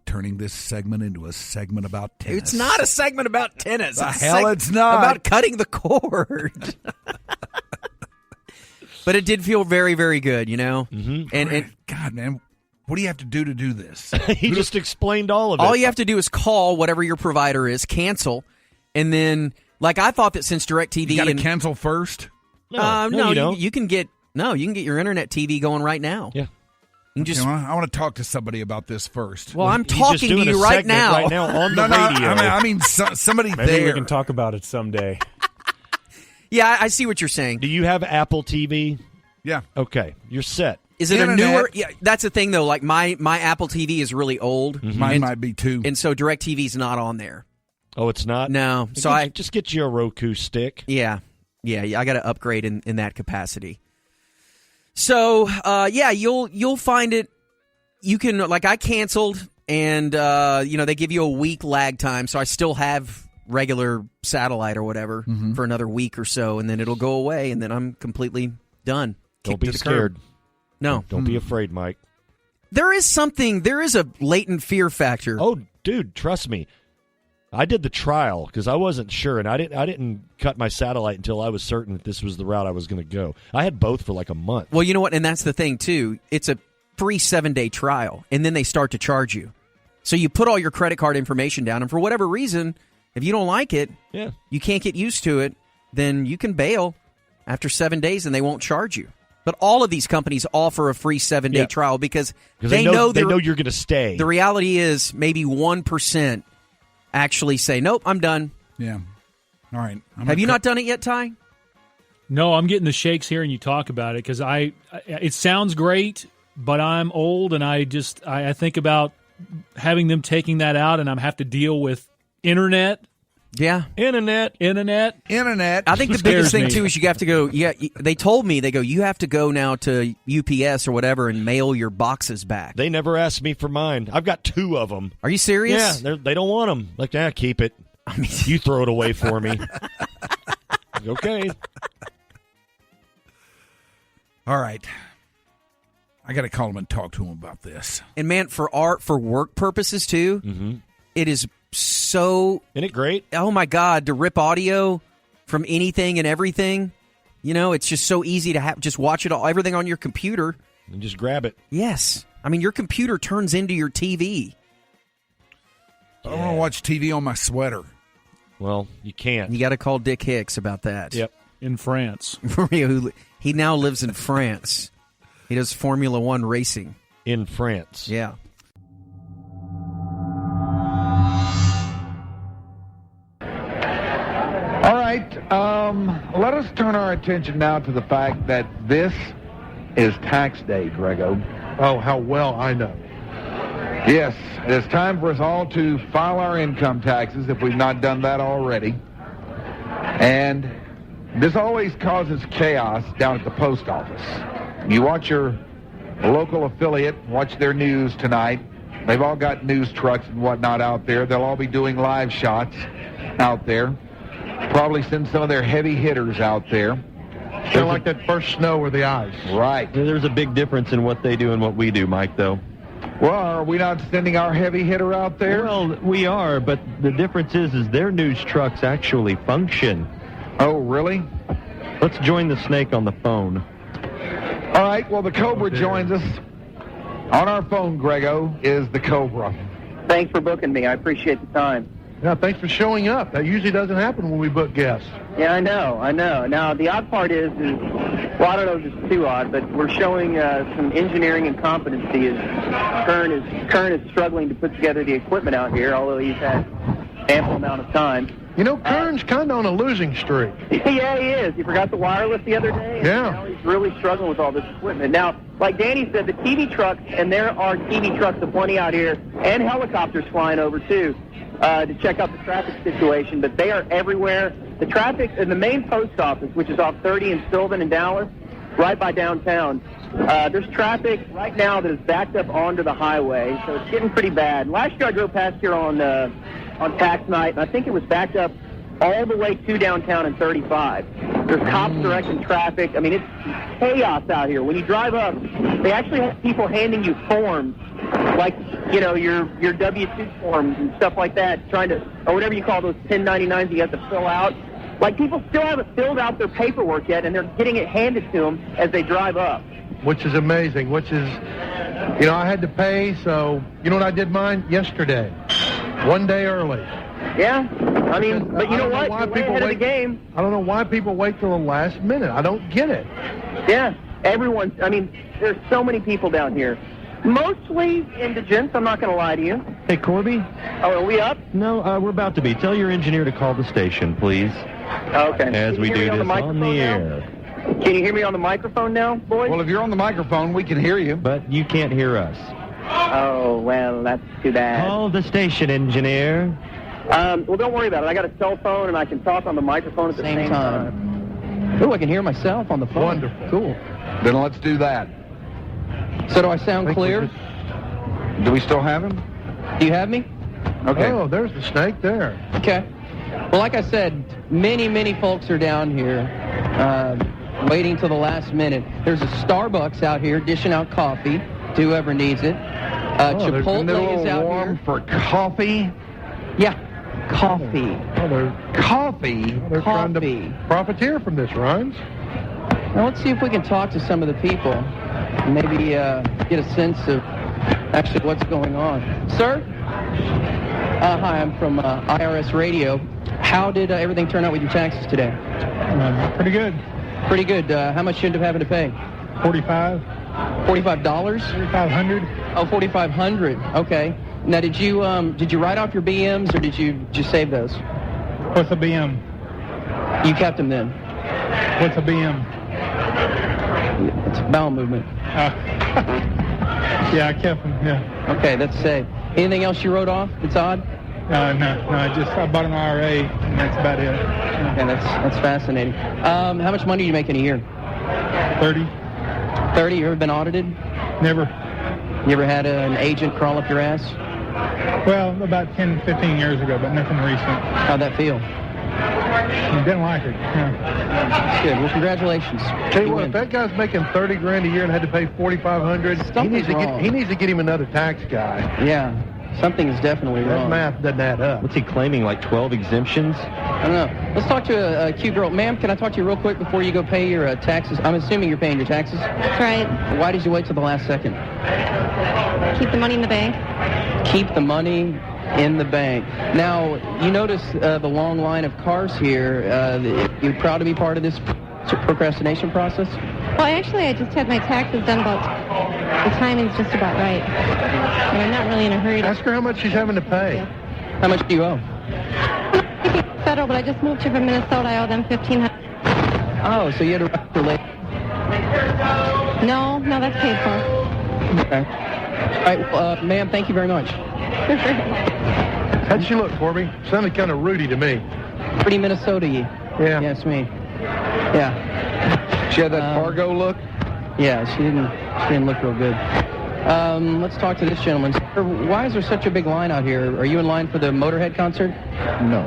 Turning this segment into a segment about tennis. It's not a segment about tennis. The hell it's not. About cutting the cord. But it did feel very, very good, you know? Mm-hmm. And God, man, what do you have to do this? He just explained all of it. All you have to do is call whatever your provider is, cancel, and then, like, I thought that since DirecTV... You got to cancel first? No, you don't. You can get your internet TV going right now. Yeah. I want to talk to somebody about this first. Well, I'm talking to you right now. Right now on the radio. I mean somebody Maybe there. we can talk about it someday. Yeah, I see what you're saying. Do you have Apple TV? Yeah. Okay, you're set. Is it a newer? Yeah, that's the thing though. Like my Apple TV is really old. Mm-hmm. Mine might be too. And so DirecTV's not on there. Oh, it's not? No. So I just get you a Roku stick. Yeah. I got to upgrade in that capacity. So you'll find it. You can, like, I canceled, and they give you a week lag time, so I still have regular satellite or whatever for another week or so, and then it'll go away, and then I'm completely done. Don't be scared. No. Don't be afraid, Mike. There is a latent fear factor. Oh, dude, trust me. I did the trial because I wasn't sure, and I didn't cut my satellite until I was certain that this was the route I was going to go. I had both for like a month. Well, you know what, and that's the thing, too. It's a free 7-day trial, and then they start to charge you. So you put all your credit card information down, and for whatever reason, if you don't like it, you can't get used to it, then you can bail after 7 days, and they won't charge you. But all of these companies offer a free 7-day trial because they know you're going to stay. The reality is maybe 1% actually say, nope, I'm done. Yeah. All right. Have you not done it yet, Ty? No, I'm getting the shakes hearing you talk about it because it sounds great, but I'm old and I think about having them taking that out and I have to deal with internet. Yeah. Internet. I think the biggest thing, too, is you have to go, they told me, you have to go now to UPS or whatever and mail your boxes back. They never asked me for mine. I've got 2 of them. Are you serious? Yeah, they don't want them. Like, keep it. I mean, you throw it away for me. Okay. All right. I got to call him and talk to him about this. And, man, for work purposes, too, it is so... Isn't it great? Oh, my God, to rip audio from anything and everything. It's just so easy to just watch it all, everything on your computer. And just grab it. Yes. I mean, your computer turns into your TV. I don't want to watch TV on my sweater. Well, you can't. You got to call Dick Hicks about that. Yep. In France. He now lives in France. He does Formula One racing. In France. Yeah. All right, let us turn our attention now to the fact that this is tax day, Grego. Oh, how well I know. Yes, it is time for us all to file our income taxes if we've not done that already. And this always causes chaos down at the post office. You watch your local affiliate, watch their news tonight. They've all got news trucks and whatnot out there. They'll all be doing live shots out there. Probably send some of their heavy hitters out there. They're like that first snow or the ice. Right. There's a big difference in what they do and what we do, Mike, though. Well, are we not sending our heavy hitter out there? Well, we are, but the difference is their news trucks actually function. Oh, really? Let's join the snake on the phone. All right, well, the Cobra joins us. On our phone, Grego, is the Cobra. Thanks for booking me. I appreciate the time. Yeah, thanks for showing up. That usually doesn't happen when we book guests. Yeah, I know. Now, the odd part is well, I don't know if it's too odd, but we're showing some engineering incompetency as Kern is struggling to put together the equipment out here, although he's had ample amount of time. Kern's kind of on a losing streak. Yeah, he is. He forgot the wireless the other day, and now he's really struggling with all this equipment. Now, like Danny said, the TV trucks, and there are TV trucks aplenty out here, and helicopters flying over, too, to check out the traffic situation, but they are everywhere. The traffic in the main post office, which is off 30 in Sylvan and Dallas, right by downtown, there's traffic right now that is backed up onto the highway, so it's getting pretty bad. Last year I drove past here on tax night, and I think it was backed up all the way to downtown and 35. There's cops directing traffic. I mean, it's chaos out here. When you drive up, they actually have people handing you forms, like, you know, your W-2 forms and stuff like that, or whatever you call those 1099s you have to fill out. Like, people still haven't filled out their paperwork yet, and they're getting it handed to them as they drive up. Which is amazing, you know, I had to pay, so, you know what I did mine? Yesterday. 1 day early. Yeah, I mean, but you know what? Why You're way ahead of the game. I don't know why people wait till the last minute. I don't get it. Yeah, there's so many people down here. Mostly indigents, I'm not going to lie to you. Hey, Corby? Oh, are we up? No, we're about to be. Tell your engineer to call the station, please. Okay. As we do this on the air. Can you hear me on the microphone now, boys? Well, if you're on the microphone, we can hear you. But you can't hear us. Oh, well, that's too bad. Call the station, engineer. Well, don't worry about it. I got a cell phone, and I can talk on the microphone at the same time. Oh, I can hear myself on the phone. Wonderful. Cool. Then let's do that. So do I sound clear? Do we still have him? Do you have me? Okay. Oh, there's the snake there. Okay. Well, like I said, many, many folks are down here waiting till the last minute. There's a Starbucks out here dishing out coffee to whoever needs it. Chipotle is out here. For coffee? Yeah, coffee. Coffee? They're trying to profiteer from this, Rhymes. Now, let's see if we can talk to some of the people. Maybe get a sense of actually what's going on. Sir? Hi, I'm from IRS Radio. How did everything turn out with your taxes today? Pretty good. Pretty good. How much you end up having to pay? $45. $45? $4,500. Oh, $4,500. Okay. Now, did you write off your BMs or did you just save those? What's a BM? You kept them then. What's a BM? It's a bowel movement. Yeah, I kept them. Yeah. Okay, that's safe. Anything else you wrote off? It's odd. No. I bought an IRA, and that's about it. Okay, that's fascinating. How much money do you make in a year? 30. 30. You ever been audited? Never. You ever had an agent crawl up your ass? Well, about 10, 15 years ago, but nothing recent. How'd that feel? Didn't like it. Yeah. That's good. Well, congratulations. Tell you what, if that guy's making $30 grand a year and had to pay $4,500, he needs to get him another tax guy. Yeah, something is definitely wrong. That math doesn't add up. What's he claiming, like 12 exemptions? I don't know. Let's talk to a cute girl. Ma'am, can I talk to you real quick before you go pay your taxes? I'm assuming you're paying your taxes? That's right. Why did you wait till the last second? Keep the money in the bank. Keep the money in the bank. Now, you notice the long line of cars here. You're proud to be part of this procrastination process? Well, actually, I just had my taxes done about, the timing's just about right. And I'm not really in a hurry. Ask her how much she's having to pay. Yeah. How much do you owe? Federal, but I just moved here from Minnesota. I owe them $1,500. Oh, so you had to run for late? No, that's paid for. Okay. All right, well, ma'am, thank you very much. How'd she look, Corby? Sounded kind of Rudy to me. Pretty Minnesota-y. Yeah. Yes, me. Yeah. She had that Fargo look? Yeah, she didn't look real good. Let's talk to this gentleman. Sir, why is there such a big line out here? Are you in line for the Motorhead concert? No.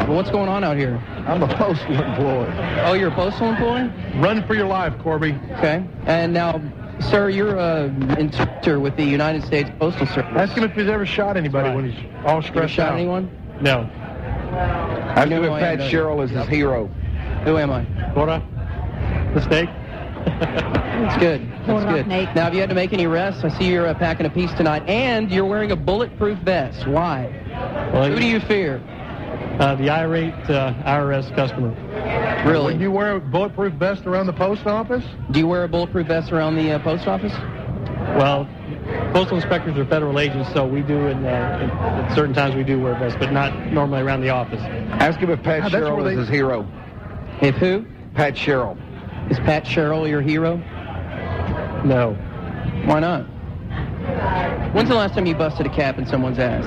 Well, what's going on out here? I'm a postal employee. Oh, you're a postal employee? Run for your life, Corby. Okay. And now, sir, you're an instructor with the United States Postal Service. Ask him if he's ever shot anybody when he's all stressed you ever shot out. anyone? No. I knew if Pat Sherrill is his hero. Who am I? Cora? The snake? That's good. That's good. Now, have you had to make any arrests? I see you're packing a piece tonight, and you're wearing a bulletproof vest. Why? Well, who do you fear? The irate IRS customer. Really? Would you wear a bulletproof vest around the post office? Do you wear a bulletproof vest around the post office? Well, postal inspectors are federal agents, so we do, at certain times we do wear vests, but not normally around the office. Ask him if Pat Sherrill is his hero. If who? Pat Sherrill. Is Pat Sherrill your hero? No. Why not? When's the last time you busted a cap in someone's ass?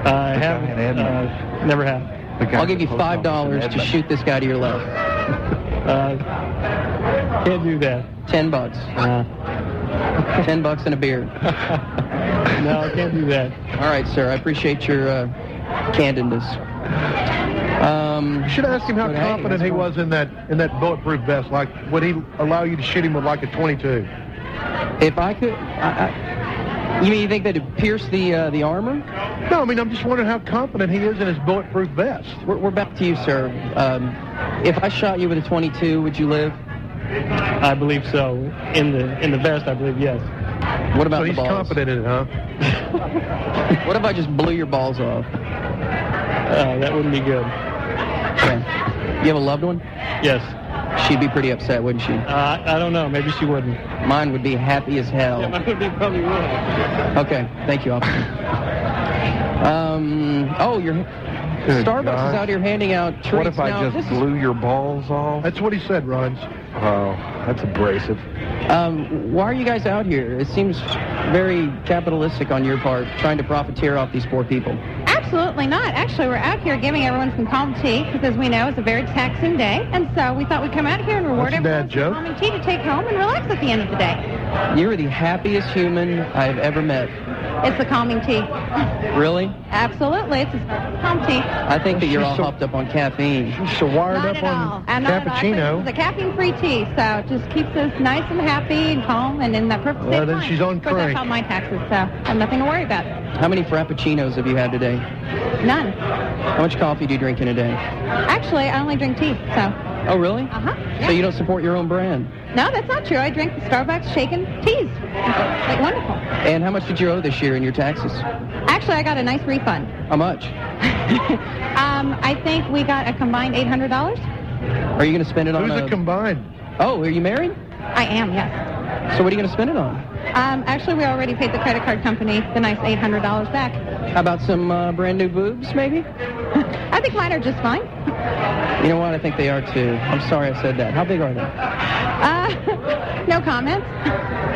I haven't. Never have. I'll give you $5 to shoot this guy to your left. Can't do that. $10. $10 and a beer. No, I can't do that. All right, sir. I appreciate your candidness. You should ask him how confident he was in that bulletproof vest. Like, would he allow you to shoot him with like a .22? If I could, you mean you think that it pierced the armor? No, I mean I'm just wondering how confident he is in his bulletproof vest. We're back to you, sir. If I shot you with a .22, would you live? I believe so. In the vest, I believe yes. What about so the he's balls? confident in it, huh? What if I just blew your balls off? That wouldn't be good. Okay. You have a loved one? Yes. She'd be pretty upset, wouldn't she? I don't know. Maybe she wouldn't. Mine would be happy as hell. Yeah, mine would be probably would. Okay. Thank you, officer. Starbucks is out here handing out treats. What if I now, just blew your balls off? That's what he said, Rons. Oh, that's abrasive. Why are you guys out here? It seems very capitalistic on your part, trying to profiteer off these poor people. Absolutely not. Actually, we're out here giving everyone some calm tea because we know it's a very taxing day. And so we thought we'd come out here and reward everyone with some calming tea to take home and relax at the end of the day. You're the happiest human I've ever met. It's the calming tea. Really? Absolutely. It's a calm tea. I think that you're all hopped up on caffeine. She's so wired Not up at on all. Not at all. cappuccino. It's a caffeine-free tea, so it just keeps us nice and happy and calm and in that perfect state of then mind. she's on Of course, crank. I filed my taxes, so I have nothing to worry about. How many frappuccinos have you had today? None. How much coffee do you drink in a day? Actually, I only drink tea, so. Oh, really? Uh-huh. So you don't support your own brand? No, that's not true. I drink the Starbucks shaken teas. Like, wonderful. And how much did you owe this year in your taxes? Actually, I got a nice refund. How much? I think we got a combined $800. Are you going to spend it on Who's it combined? Oh, are you married? I am, yes. So what are you going to spend it on? Actually, we already paid the credit card company the nice $800 back. How about some brand new boobs, maybe? I think mine are just fine. You know what? I think they are, too. I'm sorry I said that. How big are they? No comments.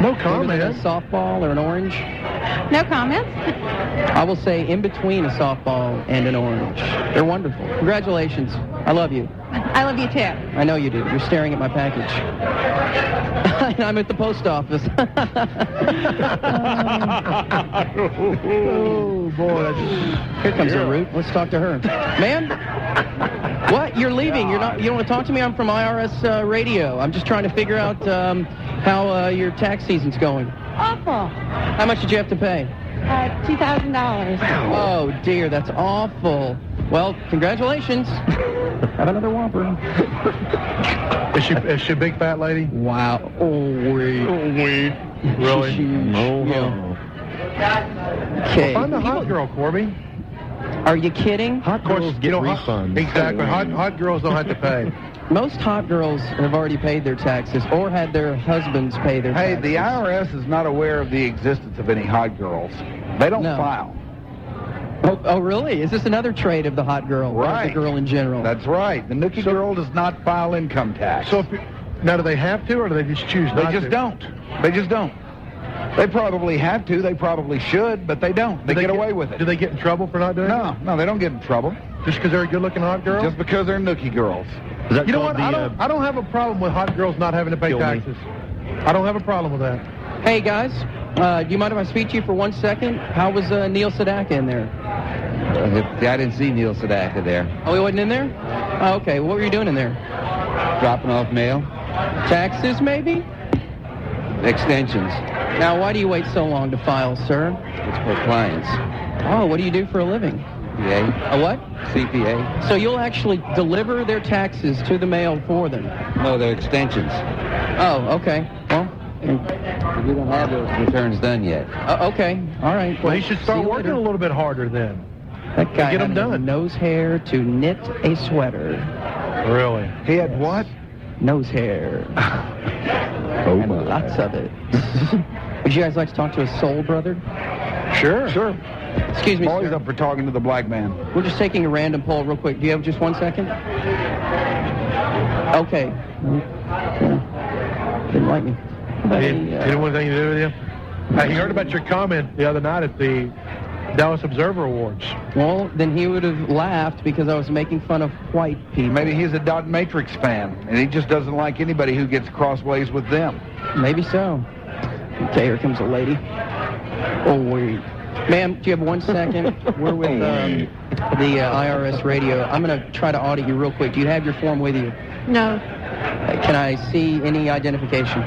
No Maybe comment. like a softball or an orange? No comments. I will say in between a softball and an orange. They're wonderful. Congratulations. I love you. I love you, too. I know you do. You're staring at my package. I'm at the post office. Oh, boy. Here comes a root. Let's talk to her. Ma'am? What? You're leaving. You don't want to talk to me? I'm from IRS radio. I'm just trying to figure out how your tax season's going. Awful. How much did you have to pay? $2,000. Oh, dear. That's awful. Well, congratulations. Have another Whopper. Is she a big fat lady? Wow. Oh, wait. Really? Okay. Well, find the hot girl, Corby. Are you kidding? Hot girls get refunds. Exactly. Hot girls don't have to pay. Most hot girls have already paid their taxes or had their husbands pay their taxes. Hey, the IRS is not aware of the existence of any hot girls. They don't file. Oh, really? Is this another trait of the hot girl? Right. The girl in general. That's right. The nookie girl does not file income tax. So, now do they have to, or do they just choose not to? They just don't. They just don't. They probably have to. They probably should, but they don't. They get away with it. Do they get in trouble for not doing it? No, they don't get in trouble. Just because they're a good-looking hot girl? Just because they're nookie girls. You know what? I don't have a problem with hot girls not having to pay taxes. I don't have a problem with that. Hey, guys. Do you mind if I speak to you for 1 second? How was Neil Sedaka in there? I didn't see Neil Sedaka there. Oh, he wasn't in there? Oh, okay. What were you doing in there? Dropping off mail. Taxes, maybe? Extensions. Now, why do you wait so long to file, sir? It's for clients. Oh, what do you do for a living? CPA. A what? CPA. So you'll actually deliver their taxes to the mail for them? No, they're extensions. Oh, okay. Well, we don't have those returns done yet. Okay. All right. Well, he should start working a little bit harder then. That guy get had them done. Nose hair to knit a sweater. Really? He had what? Nose hair. And lots of it. Would you guys like to talk to a soul brother? Sure. Excuse me, Always sir. up for talking to the black man. We're just taking a random poll real quick. Do you have just 1 second? Okay. Didn't like me. He didn't want anything to do with you? He heard about your comment the other night at the Dallas Observer Awards. Well, then he would have laughed because I was making fun of white people. Maybe he's a Dot Matrix fan, and he just doesn't like anybody who gets crossways with them. Maybe so. Okay, here comes a lady. Oh, wait. Ma'am, do you have 1 second? We're with the IRS radio. I'm going to try to audit you real quick. Do you have your form with you? No. Can I see any identification?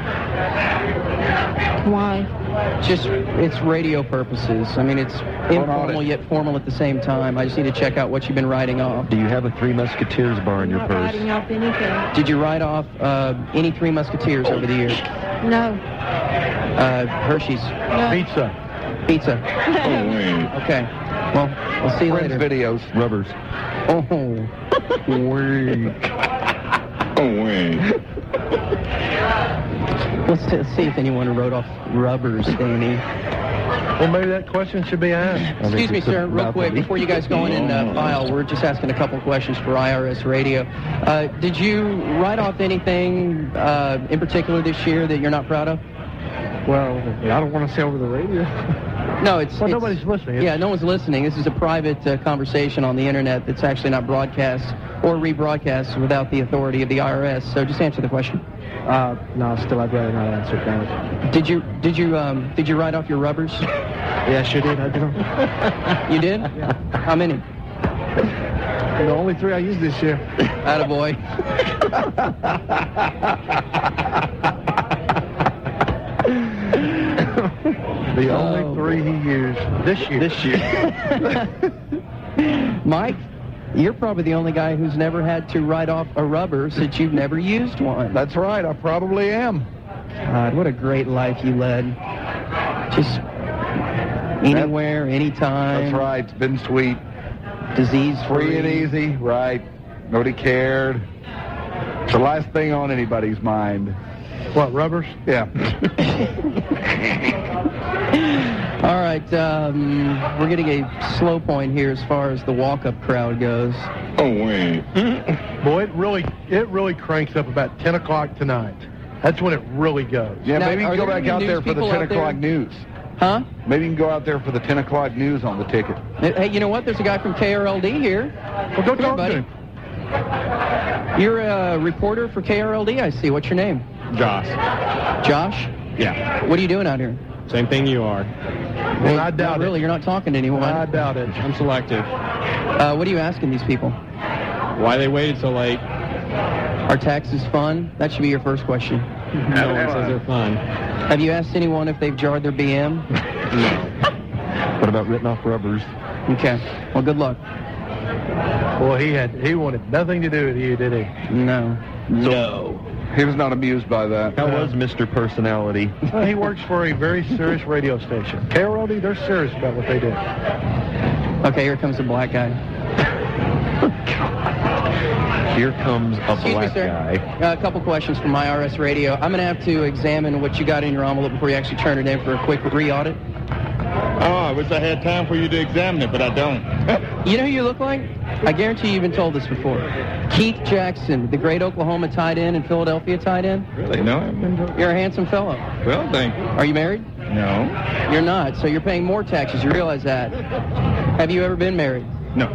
Why? Just, it's radio purposes. I mean, it's informal yet formal at the same time. I just need to check out what you've been writing off. Do you have a Three Musketeers bar in your Not purse? writing off anything. Did you write off any Three Musketeers over the years? No. Hershey's. No. Pizza. Okay. Well, we'll see you Friends later. videos. Rubbers. Oh, wait. Let's see if anyone wrote off rubbers, Danny. Well, maybe that question should be asked. Excuse me, sir, real quick, before you guys go in and file, we're just asking a couple questions for IRS Radio. Did you write off anything in particular this year that you're not proud of? Well, I don't want to say over the radio. No, it's nobody's listening. Yeah, no one's listening. This is a private conversation on the internet that's actually not broadcast or rebroadcast without the authority of the IRS. So just answer the question. No, still I'd rather not answer that. Did you write off your rubbers? Yeah, sure did. I did them. You did? Yeah. How many? The only 3 I used this year. Attaboy. The only 3 he used this year. Mike, you're probably the only guy who's never had to write off a rubber since you've never used one. That's right. I probably am. God, what a great life you led. Just anywhere, anytime. That's right. It's been sweet. Disease-free. Free and easy. Right. Nobody cared. It's the last thing on anybody's mind. What, rubbers? Yeah. All right, we're getting a slow point here as far as the walk-up crowd goes. Boy, it really cranks up about 10 o'clock tonight. That's when it really goes. Yeah, Now, maybe you can go back out there for the 10 o'clock news. Huh? Maybe you can go out there for the 10 o'clock news on the ticket. Hey, you know what? There's a guy from KRLD here. Well, go talk buddy. to him. You're a reporter for KRLD, I see. What's your name? Josh. Josh? Yeah. What are you doing out here? Same thing you are. Well, I doubt really, you're not talking to anyone. I doubt it. I'm selective. What are you asking these people? Why they waited so late? Are taxes fun? That should be your first question. No one says they're fun. Have you asked anyone if they've jarred their BM? No. What about written off rubbers? Okay. Well, good luck. Well, he wanted nothing to do with you, did he? No. No. He was not amused by that. How was Mr. Personality? Well, he works for a very serious radio station. KRLD, they're serious about what they do. Okay, here comes the black guy. Here comes a Excuse black me, sir. guy. A couple questions from IRS Radio. I'm going to have to examine what you got in your envelope before you actually turn it in for a quick re-audit. Oh, I wish I had time for you to examine it, but I don't. You know who you look like? I guarantee you've been told this before. Keith Jackson, the great Oklahoma tight end and Philadelphia tight end. Really? No, I haven't been told. You're a handsome fellow. Well, thank you. Are you married? No. You're not, so you're paying more taxes. You realize that. Have you ever been married? No.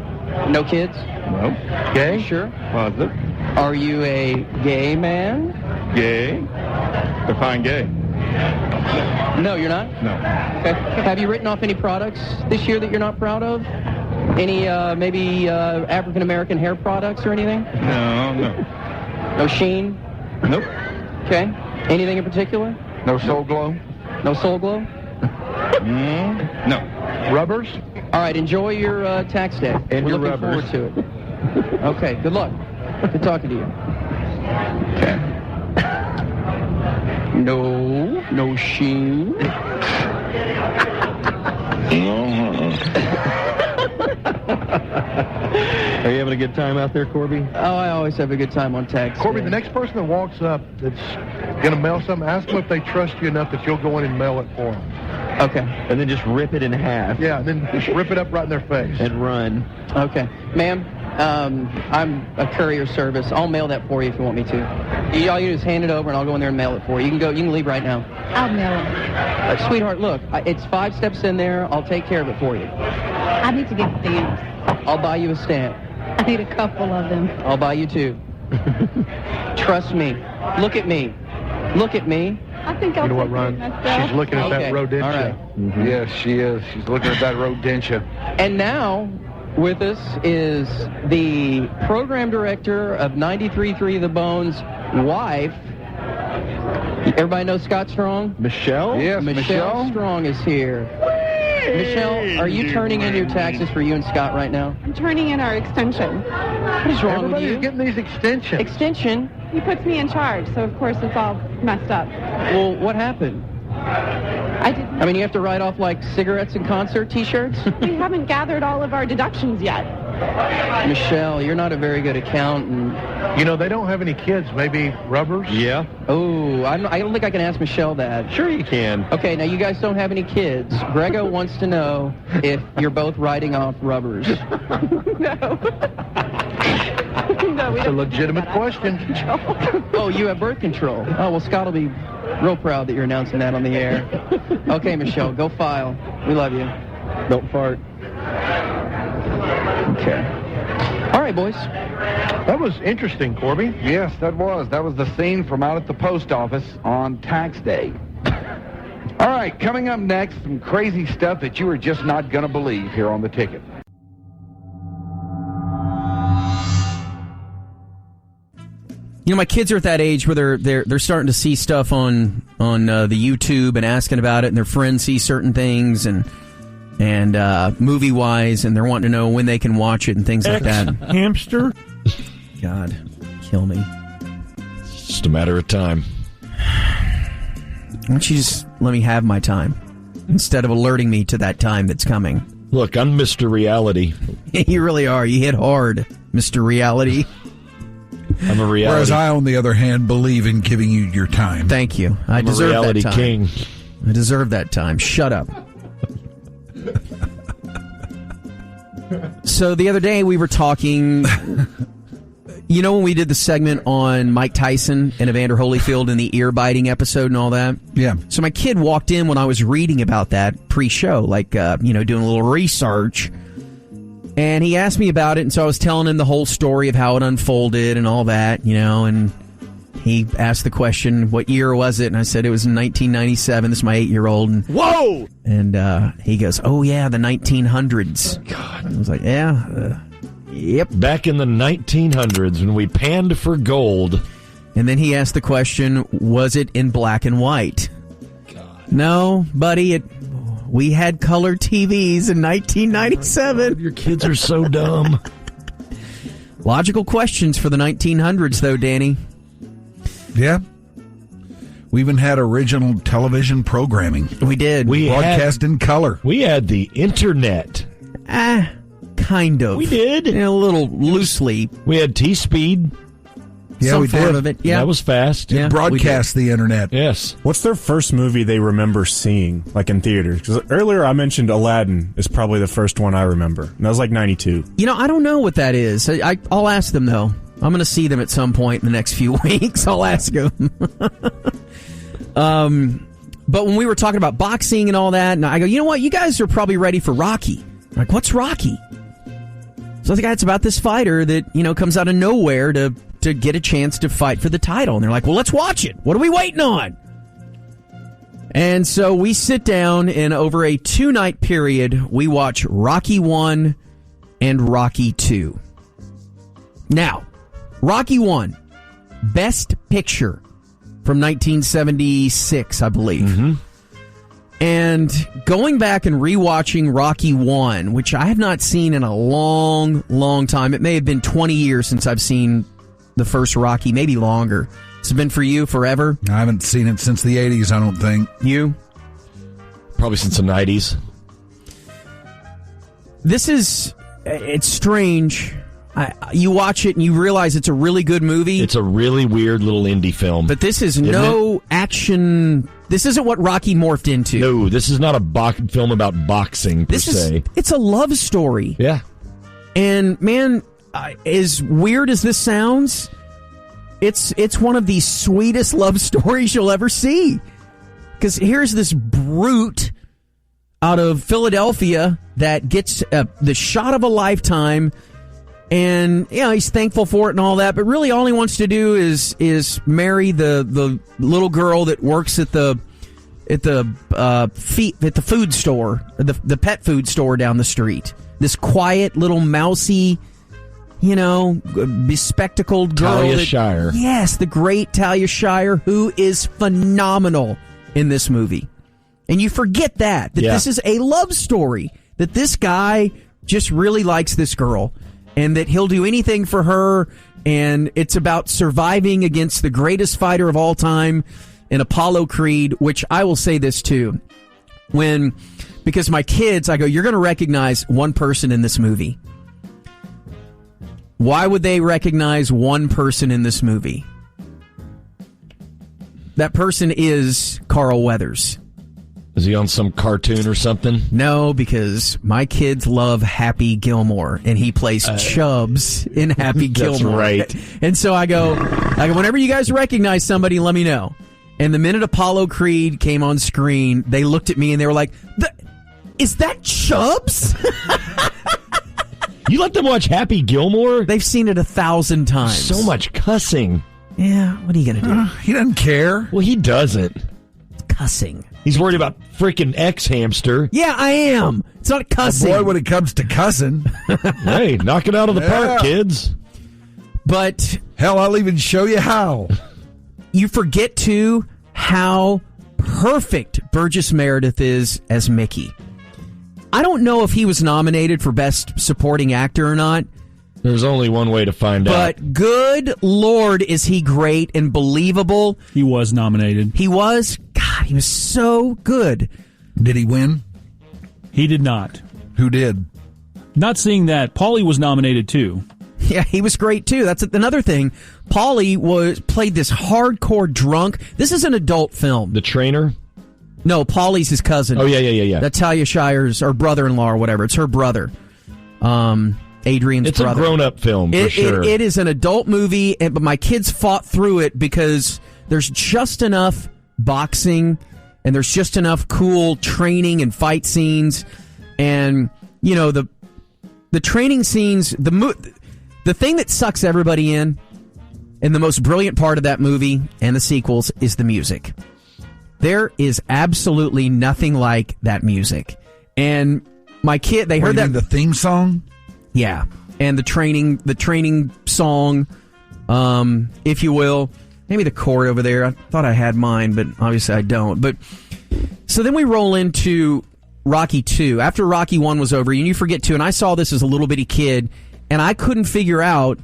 No kids? No. Gay? Sure. Positive. Are you a gay man? Gay. Define gay. No, you're not? No. Okay. Have you written off any products this year that you're not proud of? Any, maybe African-American hair products or anything? No. No Sheen? Nope. Okay. Anything in particular? No Soul Glow? No Soul Glow? No. Rubbers? All right, enjoy your tax day. And We're your looking rubbers. forward to it. Okay, good luck. Good talking to you. Okay. No Sheen. Are you having a good time out there, Corby? Oh, I always have a good time on tax Corby, day. the next person that walks up that's going to mail something, ask them if they trust you enough that you'll go in and mail it for them. Okay. And then just rip it in half. Yeah, and then just rip it up right in their face. And run. Okay. Ma'am, I'm a courier service. I'll mail that for you if you want me to. All you do is hand it over, and I'll go in there and mail it for you. You can go. You can leave right now. I'll mail it. Sweetheart, look, it's 5 steps in there. I'll take care of it for you. I need to get stamps. I'll buy you a stamp. I need a couple of them. I'll buy you 2. Trust me. Look at me. Look at me. I think I'll You know what, take Ron? it myself. She's looking at that Okay, rodentia. all right. Yes, she is. She's looking at that rodentia. And now, with us is the program director of 93.3 The Bone's wife. Everybody know Scott Strong? Michelle? Yes, Michelle Strong is here. Michelle, are you turning in your taxes for you and Scott right now? I'm turning in our extension. What is wrong with you? Everybody's getting these extensions. Extension? He puts me in charge, so of course it's all messed up. Well, what happened? I mean, you have to write off, like, cigarettes and concert T-shirts? We haven't gathered all of our deductions yet. Michelle, you're not a very good accountant. You know, they don't have any kids. Maybe rubbers? Yeah. Oh, I don't think I can ask Michelle that. Sure you can. Okay, now you guys don't have any kids. Grego wants to know if you're both writing off rubbers. No. No, It's a legitimate question. Oh, you have birth control. Oh, well, Scott will be real proud that you're announcing that on the air. Okay, Michelle, go file. We love you. Don't fart. Okay. All right, boys. That was interesting, Corby. Yes, that was. That was the scene from out at the post office on tax day. All right, coming up next, some crazy stuff that you are just not going to believe here on The Ticket. You know, my kids are at that age where they're starting to see stuff on the YouTube and asking about it, and their friends see certain things and movie wise, and they're wanting to know when they can watch it and things like that. Hamster? God, kill me. It's just a matter of time. Why don't you just let me have my time instead of alerting me to that time that's coming? Look, I'm Mr. Reality. You really are. You hit hard, Mr. Reality. I'm a reality. Whereas I, on the other hand, believe in giving you your time. Thank you. I deserve that time. King. I deserve that time. Shut up. So the other day we were talking, you know, when we did the segment on Mike Tyson and Evander Holyfield and the ear-biting episode and all that? Yeah. So my kid walked in when I was reading about that pre-show, like, doing a little research. And he asked me about it, and so I was telling him the whole story of how it unfolded and all that, and he asked the question, what year was it? And I said it was in 1997. This is my 8-year-old. And, whoa! And he goes, oh, yeah, the 1900s. God. I was like, yeah, yep. Back in the 1900s when we panned for gold. And then he asked the question, was it in black and white? God. No, buddy, we had color TVs in 1997. God, your kids are so dumb. Logical questions for the 1900s, though, Danny. Yeah. We even had original television programming. We did. We broadcast in color. We had the internet. Kind of. We did. A little loosely. We had T-Speed. Yeah, Some we form did. of it. Yeah. That was fast. Yeah, broadcast the internet. Yes. What's their first movie they remember seeing, like in theaters? Because earlier I mentioned Aladdin is probably the first one I remember. And that was like 92. I don't know what that is. I'll ask them, though. I'm going to see them at some point in the next few weeks. I'll ask them. But when we were talking about boxing and all that, and I go, you know what? You guys are probably ready for Rocky. I'm like, what's Rocky? So the guy, it's about this fighter that, comes out of nowhere to get a chance to fight for the title. And they're like, well, let's watch it. What are we waiting on? And so we sit down, and over a 2-night period, we watch Rocky 1 and Rocky 2. Now, Rocky 1, Best Picture from 1976, I believe. Mm-hmm. And going back and rewatching Rocky 1, which I have not seen in a long, long time. It may have been 20 years since I've seen the first Rocky, maybe longer. It's been for you forever? I haven't seen it since the 80s, I don't think. You? Probably since the 90s. It's strange. You watch it and you realize it's a really good movie. It's a really weird little indie film. But this is no action. This isn't what Rocky morphed into. No, this is not a film about boxing, per se. It's a love story. Yeah. And, man, as weird as this sounds, it's one of the sweetest love stories you'll ever see. Because here's this brute out of Philadelphia that gets the shot of a lifetime. And, he's thankful for it and all that, but really all he wants to do is marry the little girl that works at the food store, the pet food store down the street. this quiet little mousy, bespectacled girl. Talia Shire. Yes, the great Talia Shire, who is phenomenal in this movie. And you forget that this is a love story, that this guy just really likes this girl, and that he'll do anything for her, and it's about surviving against the greatest fighter of all time in Apollo Creed, which I will say this too. Because my kids, I go, you're going to recognize one person in this movie. Why would they recognize one person in this movie? That person is Carl Weathers. Is he on some cartoon or something? No, because my kids love Happy Gilmore, and he plays Chubbs in Happy Gilmore. That's right. And so I go, whenever you guys recognize somebody, let me know. And the minute Apollo Creed came on screen, they looked at me and they were like, is that Chubbs? You let them watch Happy Gilmore? They've seen it 1,000 times. So much cussing. Yeah, what are you going to do? He doesn't care. Well, he doesn't. It's cussing. He's worried about freaking X-Hamster. Yeah, I am. It's not cussing. Boy, when it comes to cussing. Hey, knock it out of the park, kids. But hell, I'll even show you how. You forget, too, how perfect Burgess Meredith is as Mickey. I don't know if he was nominated for Best Supporting Actor or not. There's only one way to find out. But good Lord, is he great and believable. He was nominated. He was? God, he was so good. Did he win? He did not. Who did? Not seeing that. Paulie was nominated, too. Yeah, he was great, too. That's another thing. Paulie played this hardcore drunk. This is an adult film. The Trainer? No, Paulie's his cousin. Oh, yeah. That's Talia Shire's, or brother-in-law or whatever. It's her brother. Adrian's it's brother. It's a grown-up film, for sure. It is an adult movie, but my kids fought through it because there's just enough boxing and there's just enough cool training and fight scenes. And, the training scenes, the thing that sucks everybody in, and the most brilliant part of that movie and the sequels, is the music. There is absolutely nothing like that music. And my kid, they heard that. The theme song? Yeah. And the training song, if you will. Maybe the chord over there. I thought I had mine, but obviously I don't. But so then we roll into Rocky 2. After Rocky 1 was over, and you forget 2, and I saw this as a little bitty kid, and I couldn't figure out,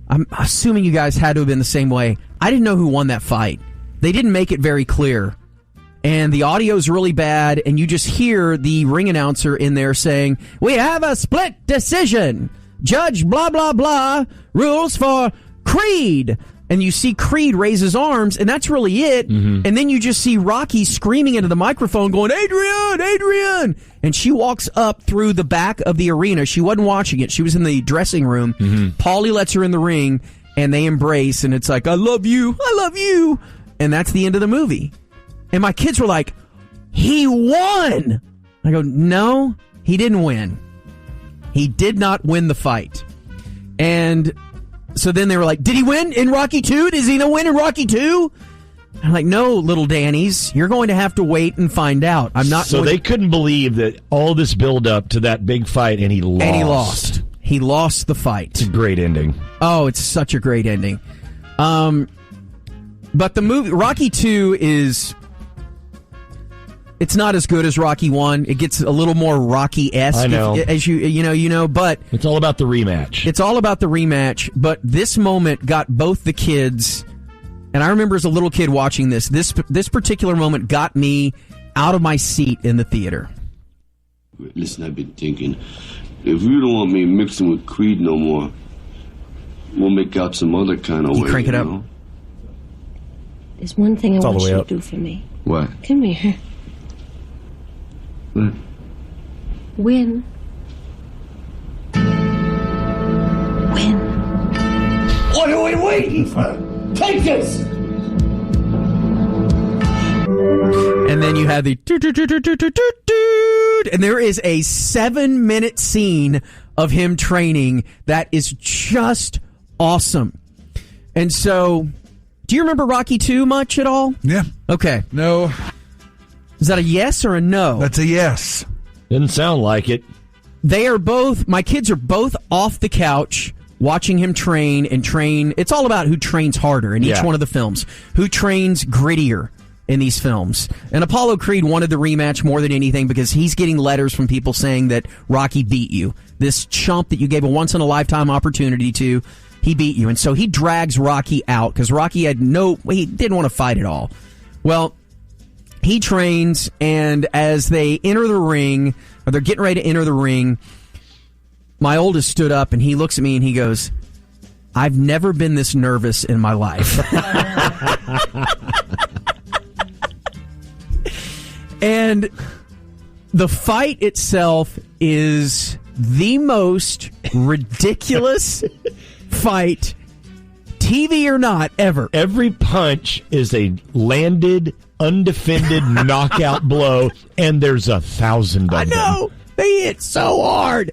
I'm assuming you guys had to have been the same way, I didn't know who won that fight. They didn't make it very clear. And the audio's really bad, and you just hear the ring announcer in there saying, "We have a split decision. Judge blah, blah, blah rules for Creed." And you see Creed raise his arms, and that's really it. Mm-hmm. And then you just see Rocky screaming into the microphone going, "Adrian, Adrian!" And she walks up through the back of the arena. She wasn't watching it. She was in the dressing room. Mm-hmm. Paulie lets her in the ring, and they embrace, and it's like, "I love you, I love you." And that's the end of the movie. And my kids were like, "He won!" I go, "No, he didn't win. He did not win the fight." And so then they were like, "Did he win in Rocky 2? Does he not win in Rocky 2? I'm like, "No, little Dannies, you're going to have to wait and find out." I'm not. So they couldn't believe that all this build up to that big fight, and he lost. And he lost. He lost the fight. It's a great ending. Oh, it's such a great ending. But the movie Rocky 2 is. It's not as good as Rocky 1. It gets a little more Rocky-esque. I know. As you know, but... It's all about the rematch. It's all about the rematch, but this moment got both the kids, and I remember as a little kid watching this particular moment got me out of my seat in the theater. Listen, I've been thinking, if you don't want me mixing with Creed no more, we'll make out some other kind of way. You crank it up. Know? There's one thing I want you to do for me. What? Come here. What? Win. Win. What are we waiting for? Take this! And then you have the and there is a 7-minute scene of him training that is just awesome. And so, do you remember Rocky 2 much at all? Yeah. Okay. No. Is that a yes or a no? That's a yes. Didn't sound like it. they are both. My kids are both off the couch watching him train. It's all about who trains harder in each one of the films. Who trains grittier in these films. And Apollo Creed wanted the rematch more than anything because he's getting letters from people saying that Rocky beat you. This chump that you gave a once-in-a-lifetime opportunity to, he beat you. And so he drags Rocky out because Rocky he didn't want to fight at all. Well, he trains, and as they enter the ring, or they're getting ready to enter the ring, my oldest stood up and he looks at me and he goes, I've never been this nervous in my life. And the fight itself is the most ridiculous fight, TV or not, ever. Every punch is a landed, undefended knockout blow, and there's 1,000 of them. I know. They hit so hard.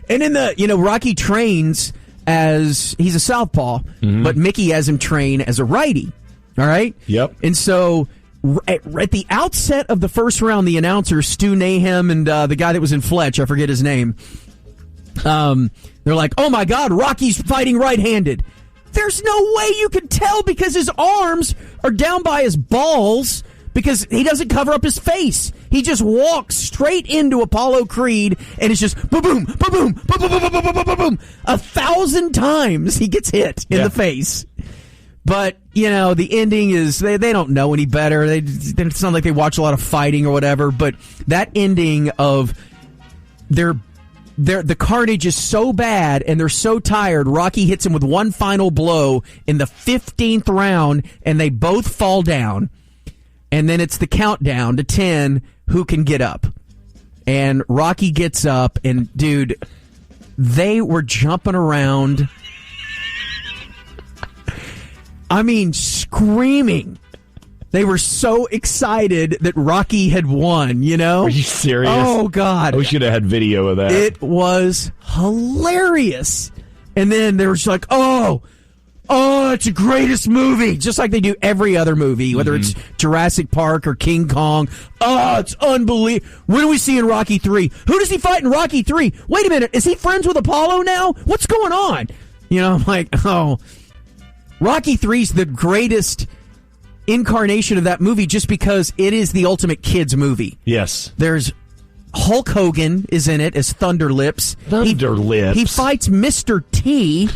And in Rocky trains as, he's a southpaw, but Mickey has him train as a righty. All right? Yep. And so at the outset of the first round, the announcer, Stu Nahem, and the guy that was in Fletch, I forget his name, they're like, oh my God, Rocky's fighting right-handed. There's no way you could tell because his arms are down by his balls because he doesn't cover up his face. He just walks straight into Apollo Creed and it's just boom, boom, boom, boom, boom, boom, boom, boom, boom, boom. 1,000 times he gets hit in the face. But, the ending is, they don't know any better. It's not like they watch a lot of fighting or whatever, but that ending of the carnage is so bad and they're so tired, Rocky hits him with one final blow in the 15th round and they both fall down. And then it's the countdown to 10, who can get up. And Rocky gets up and, dude, they were jumping around. I mean, screaming. They were so excited that Rocky had won, Are you serious? Oh, God. We should have had video of that. It was hilarious. And then they were just like, oh, it's the greatest movie. Just like they do every other movie, whether it's Jurassic Park or King Kong. Oh, it's unbelievable. When are we seeing Rocky 3? Who does he fight in Rocky 3? Wait a minute. Is he friends with Apollo now? What's going on? I'm like, Rocky 3's the greatest incarnation of that movie just because it is the ultimate kids movie. Yes. There's Hulk Hogan is in it as Thunder Lips. He fights Mr. T.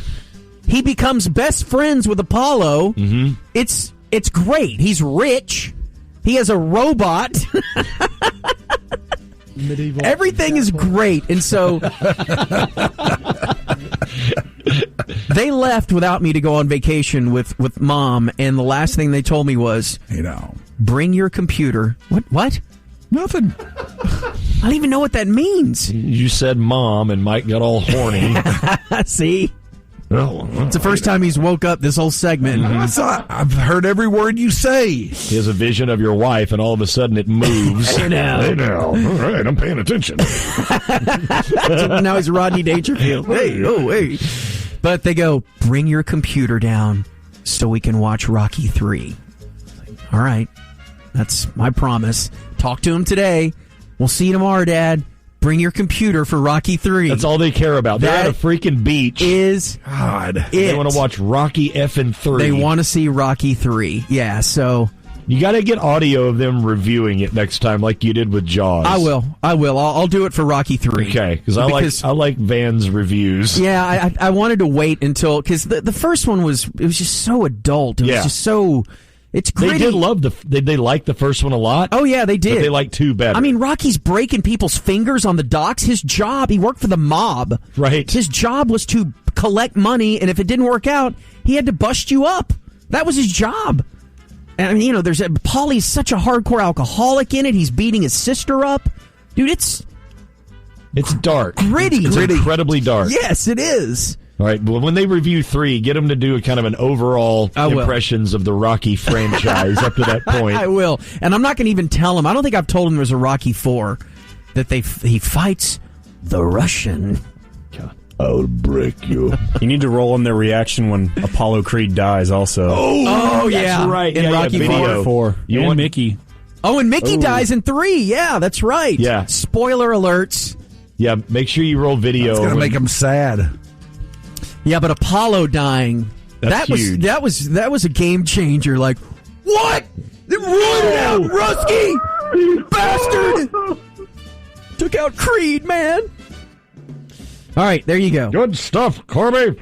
He becomes best friends with Apollo. Mm-hmm. It's great. He's rich. He has a robot. Medieval. Everything is great. And so they left without me to go on vacation with Mom, and the last thing they told me was, bring your computer. What? Nothing. I don't even know what that means. You said Mom, and Mike got all horny. See? It's the first time he's woke up this whole segment. I've heard every word you say. He has a vision of your wife, and all of a sudden it moves. Hey now. All right, I'm paying attention. Now he's Rodney Dangerfield. Hey. But they go, bring your computer down so we can watch Rocky 3. All right. That's my promise. Talk to him today. We'll see you tomorrow, Dad. Bring your computer for Rocky 3. That's all they care about. They're at a freaking beach. God. They want to watch Rocky effing 3. They want to see Rocky 3. Yeah, so you got to get audio of them reviewing it next time like you did with Jaws. I will. I'll do it for Rocky 3. Okay, because I like Van's reviews. Yeah, I wanted to wait until, because the first one was just so adult. It was just so... It's gritty. They did love they liked the first one a lot. Oh, yeah, they did. But they liked 2 better. I mean, Rocky's breaking people's fingers on the docks. His job, he worked for the mob. Right. His job was to collect money, and if it didn't work out, he had to bust you up. That was his job. And, I mean, Paulie's such a hardcore alcoholic in it. He's beating his sister up. Dude, it's dark. Gritty. It's incredibly dark. Yes, it is. All right, well, when they review 3, get them to do a kind of an overall impressions of the Rocky franchise up to that point. I will. And I'm not going to even tell them. I don't think I've told them there's a Rocky 4, that he fights the Russian. God, I'll break you. You need to roll in their reaction when Apollo Creed dies also. Oh yeah. That's right. In Rocky 4. You want Mickey. Oh, and Mickey dies in 3. Yeah, that's right. Yeah. Spoiler alerts. Yeah, make sure you roll video. It's going to make them sad. Yeah, but Apollo dying, That's huge. that was a game changer. Like, what? They rolled it out, Rusky! You bastard! Took out Creed, man. All right, there you go. Good stuff, Corby.